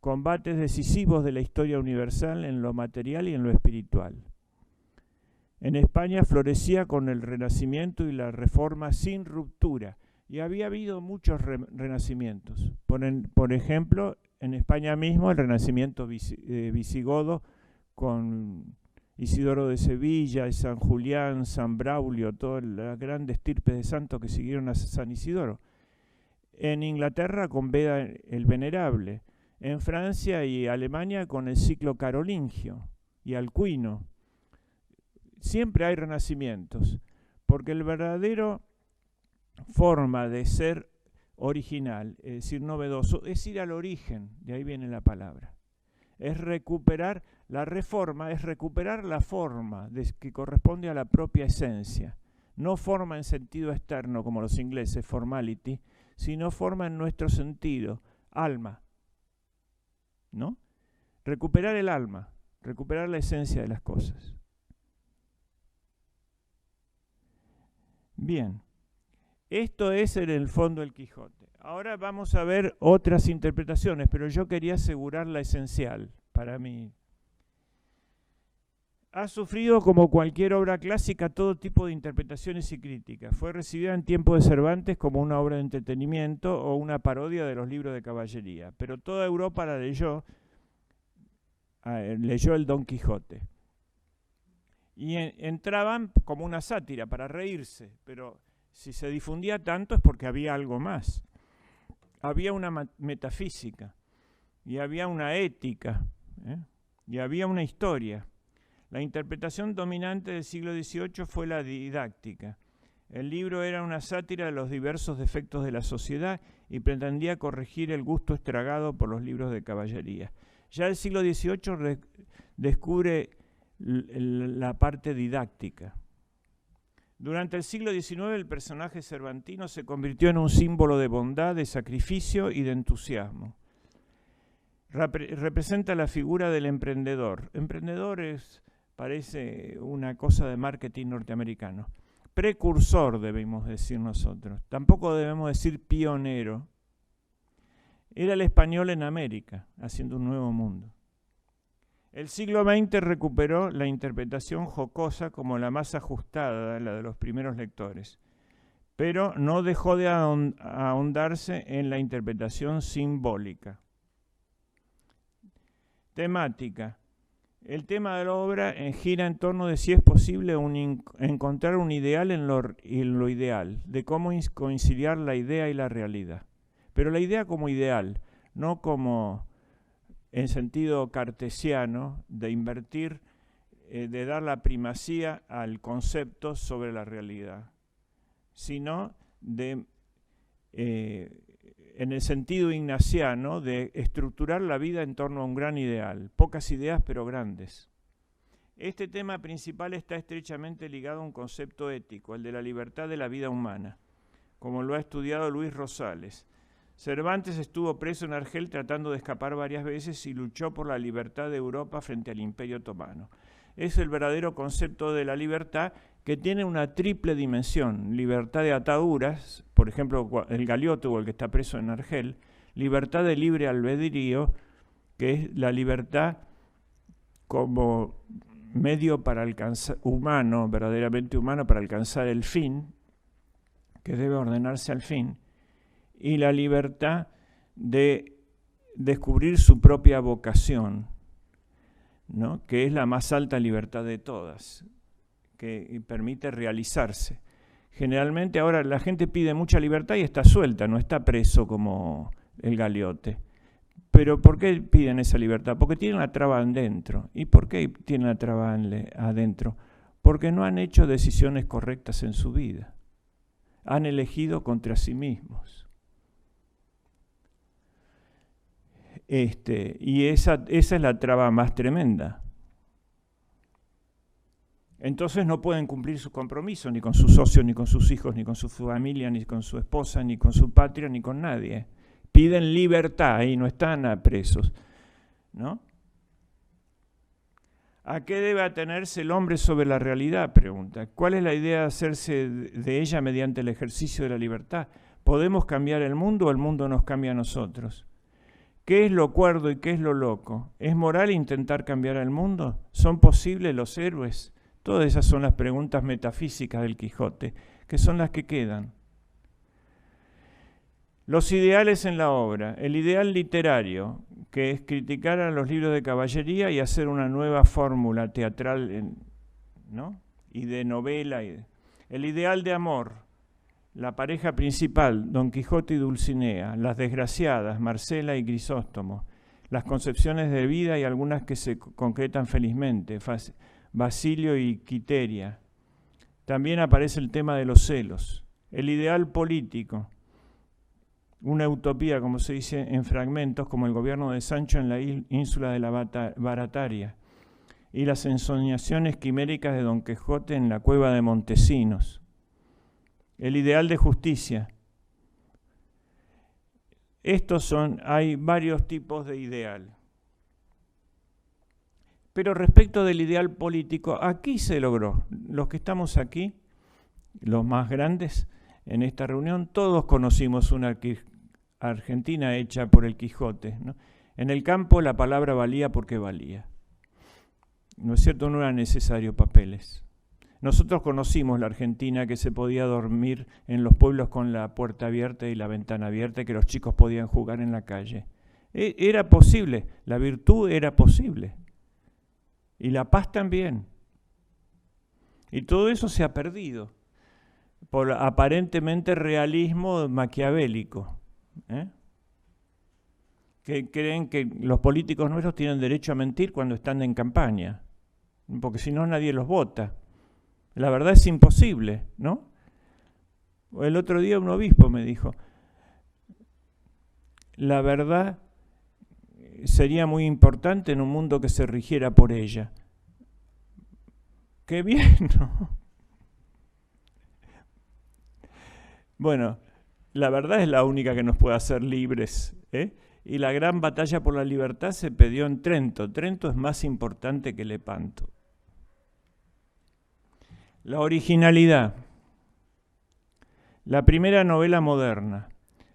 A: Combates decisivos de la historia universal en lo material y en lo espiritual. En España florecía con el Renacimiento y la Reforma sin ruptura, y había habido muchos renacimientos. Por ejemplo, en España mismo el Renacimiento visigodo con Isidoro de Sevilla, San Julián, San Braulio, todas las grandes estirpes de santos que siguieron a San Isidoro. En Inglaterra con Beda el Venerable. En Francia y Alemania con el ciclo carolingio y Alcuino. Siempre hay renacimientos, porque el verdadero forma de ser original, es decir, novedoso, es ir al origen, de ahí viene la palabra. Es recuperar la reforma, es recuperar la forma que corresponde a la propia esencia. No forma en sentido externo, como los ingleses, formality, sino forma en nuestro sentido, alma. ¿No? Recuperar el alma, recuperar la esencia de las cosas. Bien, esto es en el fondo el Quijote. Ahora vamos a ver otras interpretaciones, pero yo quería asegurar la esencial para mí. Ha sufrido, como cualquier obra clásica, todo tipo de interpretaciones y críticas. Fue recibida en tiempo de Cervantes como una obra de entretenimiento o una parodia de los libros de caballería, pero toda Europa la leyó el Don Quijote. Y entraban como una sátira para reírse, pero si se difundía tanto es porque había algo más. Había una metafísica, y había una ética, y había una historia. La interpretación dominante del siglo XVIII fue la didáctica. El libro era una sátira de los diversos defectos de la sociedad y pretendía corregir el gusto estragado por los libros de caballería. Ya el siglo XVIII descubre la parte didáctica. Durante el siglo XIX el personaje cervantino se convirtió en un símbolo de bondad, de sacrificio y de entusiasmo. representa la figura del emprendedor. Emprendedor parece una cosa de marketing norteamericano. Precursor, debemos decir nosotros. Tampoco debemos decir pionero. Era el español en América, haciendo un nuevo mundo. El siglo XX recuperó la interpretación jocosa como la más ajustada, la de los primeros lectores, pero no dejó de ahondarse en la interpretación simbólica. Temática. El tema de la obra gira en torno de si es posible encontrar un ideal en lo ideal, de cómo conciliar la idea y la realidad. Pero la idea como ideal, no como en sentido cartesiano de invertir, de dar la primacía al concepto sobre la realidad, sino en el sentido ignaciano de estructurar la vida en torno a un gran ideal, pocas ideas pero grandes. Este tema principal está estrechamente ligado a un concepto ético, el de la libertad de la vida humana, como lo ha estudiado Luis Rosales. Cervantes estuvo preso en Argel tratando de escapar varias veces y luchó por la libertad de Europa frente al Imperio Otomano. Es el verdadero concepto de la libertad que tiene una triple dimensión: libertad de ataduras, por ejemplo el Galeote o el que está preso en Argel; libertad de libre albedrío, que es la libertad como medio para alcanzar, humano, verdaderamente humano, para alcanzar el fin, que debe ordenarse al fin; y la libertad de descubrir su propia vocación, ¿no? Que es la más alta libertad de todas, que permite realizarse. Generalmente ahora la gente pide mucha libertad y está suelta, no está preso como el Galeote. Pero ¿por qué piden esa libertad? Porque tienen la traba adentro. ¿Y por qué tienen la traba adentro? Porque no han hecho decisiones correctas en su vida. Han elegido contra sí mismos. Y esa es la traba más tremenda. Entonces no pueden cumplir sus compromisos, ni con sus socios, ni con sus hijos, ni con su familia, ni con su esposa, ni con su patria, ni con nadie. Piden libertad y no están presos, ¿no? ¿A qué debe atenerse el hombre sobre la realidad? Pregunta. ¿Cuál es la idea de hacerse de ella mediante el ejercicio de la libertad? ¿Podemos cambiar el mundo o el mundo nos cambia a nosotros? ¿Qué es lo cuerdo y qué es lo loco? ¿Es moral intentar cambiar el mundo? ¿Son posibles los héroes? Todas esas son las preguntas metafísicas del Quijote, que son las que quedan. Los ideales en la obra. El ideal literario, que es criticar a los libros de caballería y hacer una nueva fórmula teatral, ¿no? Y de novela. El ideal de amor. La pareja principal, Don Quijote y Dulcinea, las desgraciadas, Marcela y Grisóstomo, las concepciones de vida y algunas que se concretan felizmente, Basilio y Quiteria. También aparece el tema de los celos. El ideal político, una utopía, como se dice en fragmentos, como el gobierno de Sancho en la ínsula de la Barataria, y las ensoñaciones quiméricas de Don Quijote en la cueva de Montesinos. El ideal de justicia. Hay varios tipos de ideal. Pero respecto del ideal político, aquí se logró. Los que estamos aquí, los más grandes en esta reunión, todos conocimos una Argentina hecha por el Quijote, ¿no? En el campo la palabra valía porque valía. ¿No es cierto? No eran necesarios papeles. Nosotros conocimos la Argentina que se podía dormir en los pueblos con la puerta abierta y la ventana abierta, y que los chicos podían jugar en la calle. Era posible, la virtud era posible. Y la paz también. Y todo eso se ha perdido por aparentemente realismo maquiavélico, que creen que los políticos nuestros tienen derecho a mentir cuando están en campaña, porque si no nadie los vota. La verdad es imposible, ¿no? El otro día un obispo me dijo, la verdad sería muy importante en un mundo que se rigiera por ella. ¡Qué bien!, ¿no? Bueno, la verdad es la única que nos puede hacer libres, y la gran batalla por la libertad se perdió en Trento. Trento es más importante que Lepanto. La originalidad. La primera novela moderna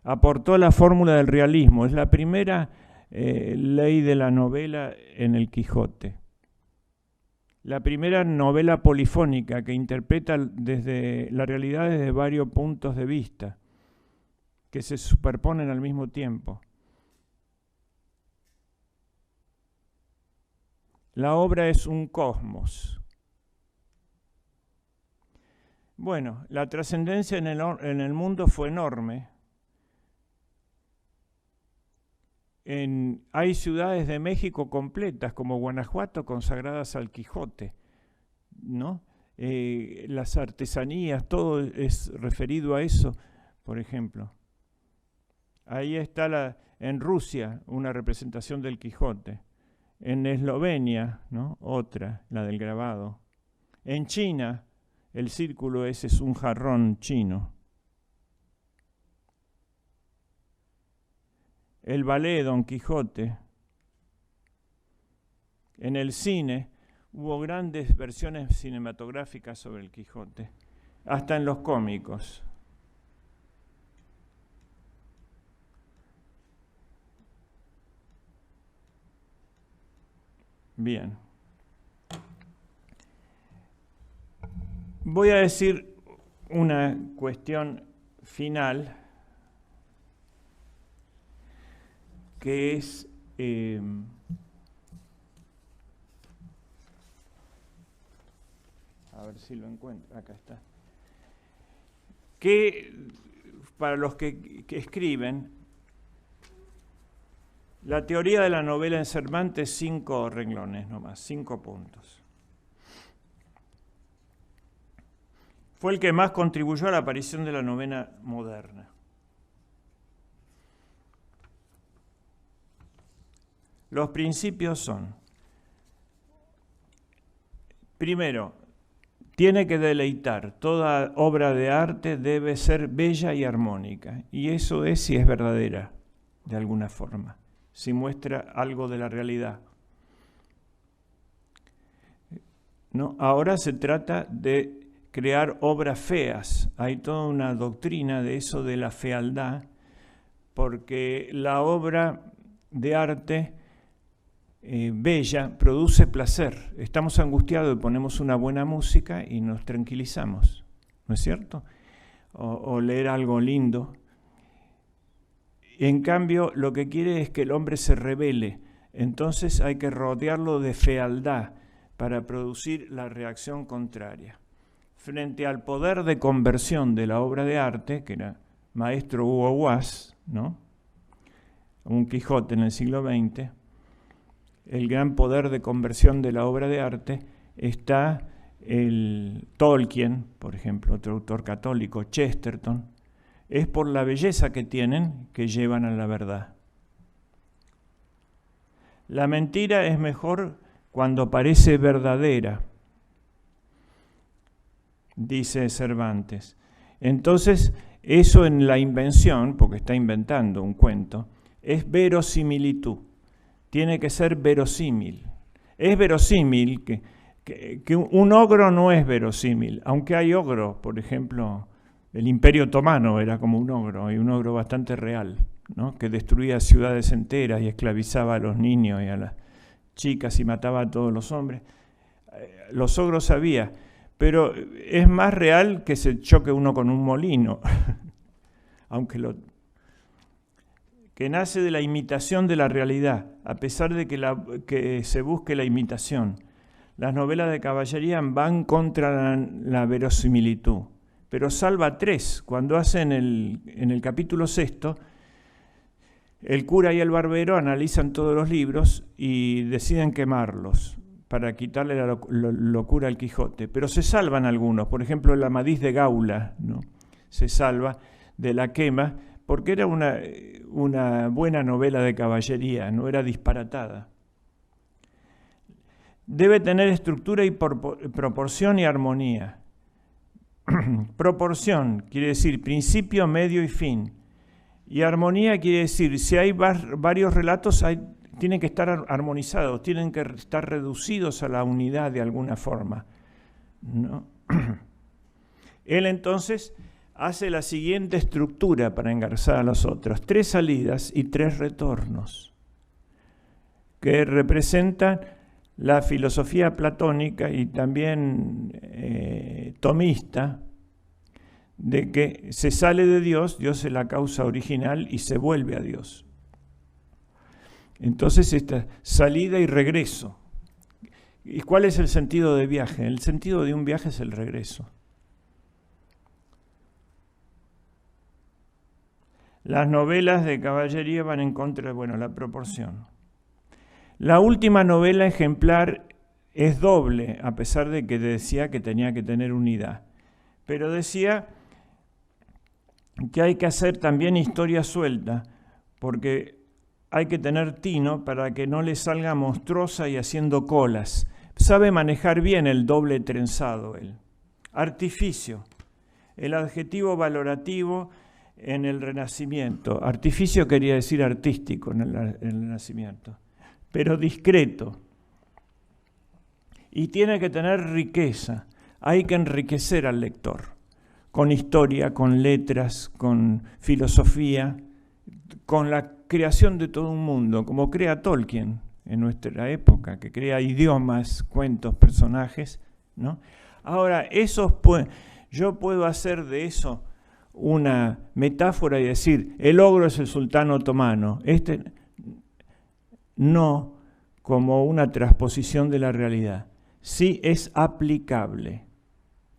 A: aportó la fórmula del realismo. Es la primera ley de la novela en el Quijote. La primera novela polifónica que interpreta desde la realidad desde varios puntos de vista que se superponen al mismo tiempo. La obra es un cosmos. Bueno, la trascendencia en el mundo fue enorme. Hay ciudades de México completas, como Guanajuato, consagradas al Quijote, ¿no? Las artesanías, todo es referido a eso, por ejemplo. Ahí está en Rusia una representación del Quijote. En Eslovenia, ¿no? Otra, la del grabado. En China, el círculo ese es un jarrón chino. El ballet Don Quijote. En el cine hubo grandes versiones cinematográficas sobre el Quijote, hasta en los cómicos. Bien. Voy a decir una cuestión final que es a ver si lo encuentro, acá está, que para los que escriben, la teoría de la novela en Cervantes, 5 renglones nomás, 5 puntos. Fue el que más contribuyó a la aparición de la novela moderna. Los principios son, primero, tiene que deleitar, toda obra de arte debe ser bella y armónica, y eso es si es verdadera, de alguna forma, si muestra algo de la realidad. ¿No? Ahora se trata de crear obras feas, hay toda una doctrina de eso de la fealdad, porque la obra de arte bella produce placer. Estamos angustiados y ponemos una buena música y nos tranquilizamos, ¿no es cierto? O leer algo lindo. En cambio, lo que quiere es que el hombre se rebele. Entonces hay que rodearlo de fealdad para producir la reacción contraria. Frente al poder de conversión de la obra de arte, que era maestro Hugo Wass, ¿no? Un Quijote en el siglo XX, el gran poder de conversión de la obra de arte está el Tolkien, por ejemplo, otro autor católico, Chesterton, es por la belleza que tienen que llevan a la verdad. La mentira es mejor cuando parece verdadera, dice Cervantes. Entonces, eso en la invención, porque está inventando un cuento, es verosimilitud. Tiene que ser verosímil. Es verosímil que un ogro no es verosímil, aunque hay ogro, por ejemplo, el Imperio Otomano era como un ogro, y un ogro bastante real, ¿no? Que destruía ciudades enteras y esclavizaba a los niños y a las chicas y mataba a todos los hombres. Los ogros había, pero es más real que se choque uno con un molino, aunque que nace de la imitación de la realidad, a pesar de que se busque la imitación. Las novelas de caballería van contra la verosimilitud, pero salva 3. Cuando hacen en el capítulo 6, el cura y el barbero analizan todos los libros y deciden quemarlos para quitarle la locura al Quijote. Pero se salvan algunos, por ejemplo, el Amadís de Gaula, ¿no? Se salva de la quema, porque era una buena novela de caballería, no era disparatada. Debe tener estructura y proporción y armonía. Proporción quiere decir principio, medio y fin. Y armonía quiere decir, si hay varios relatos, tienen que estar armonizados, tienen que estar reducidos a la unidad de alguna forma, ¿no? Él entonces hace la siguiente estructura para engarzar a los otros: 3 salidas y 3 retornos, que representan la filosofía platónica y también tomista, de que se sale de Dios, Dios es la causa original y se vuelve a Dios. Entonces esta salida y regreso. ¿Y cuál es el sentido de viaje? El sentido de un viaje es el regreso. Las novelas de caballería van en contra de, la proporción. La última novela ejemplar es doble, a pesar de que decía que tenía que tener unidad. Pero decía que hay que hacer también historia suelta, porque hay que tener tino para que no le salga monstruosa y haciendo colas. Sabe manejar bien el doble trenzado él. Artificio, el adjetivo valorativo en el Renacimiento. Artificio quería decir artístico en el Renacimiento, pero discreto. Y tiene que tener riqueza. Hay que enriquecer al lector con historia, con letras, con filosofía, con la creación de todo un mundo, como crea Tolkien en nuestra época, que crea idiomas, cuentos, personajes, ¿no? Ahora, yo puedo hacer de eso una metáfora y decir, el ogro es el sultán otomano. No como una transposición de la realidad. Sí es aplicable.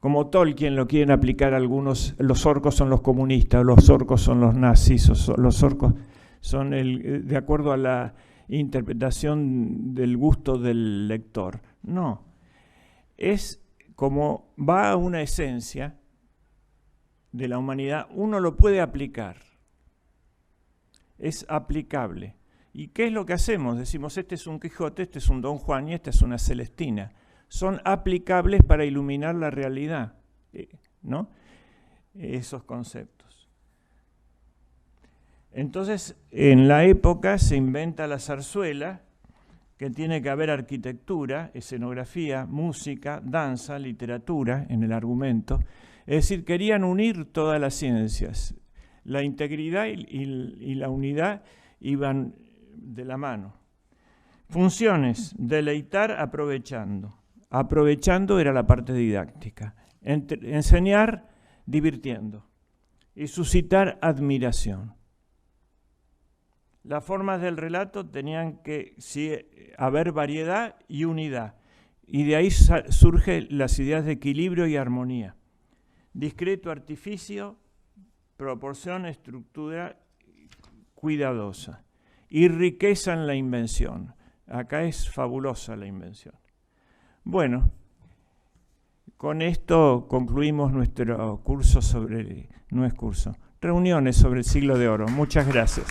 A: Como Tolkien lo quieren aplicar algunos, los orcos son los comunistas, los orcos son los nazis, los orcos son de acuerdo a la interpretación del gusto del lector. No, es como va a una esencia de la humanidad, uno lo puede aplicar, es aplicable. ¿Y qué es lo que hacemos? Decimos, este es un Quijote, este es un Don Juan y esta es una Celestina. Son aplicables para iluminar la realidad, ¿no? Esos conceptos. Entonces, en la época se inventa la zarzuela, que tiene que haber arquitectura, escenografía, música, danza, literatura en el argumento. Es decir, querían unir todas las ciencias. La integridad y la unidad iban de la mano. Funciones: deleitar aprovechando. Aprovechando era la parte didáctica. Enseñar divirtiendo. Y suscitar admiración. Las formas del relato tenían que haber variedad y unidad. Y de ahí surgen las ideas de equilibrio y armonía. Discreto artificio, proporción, estructura cuidadosa. Y riqueza en la invención. Acá es fabulosa la invención. Bueno, con esto concluimos nuestro curso reuniones sobre el Siglo de Oro. Muchas gracias.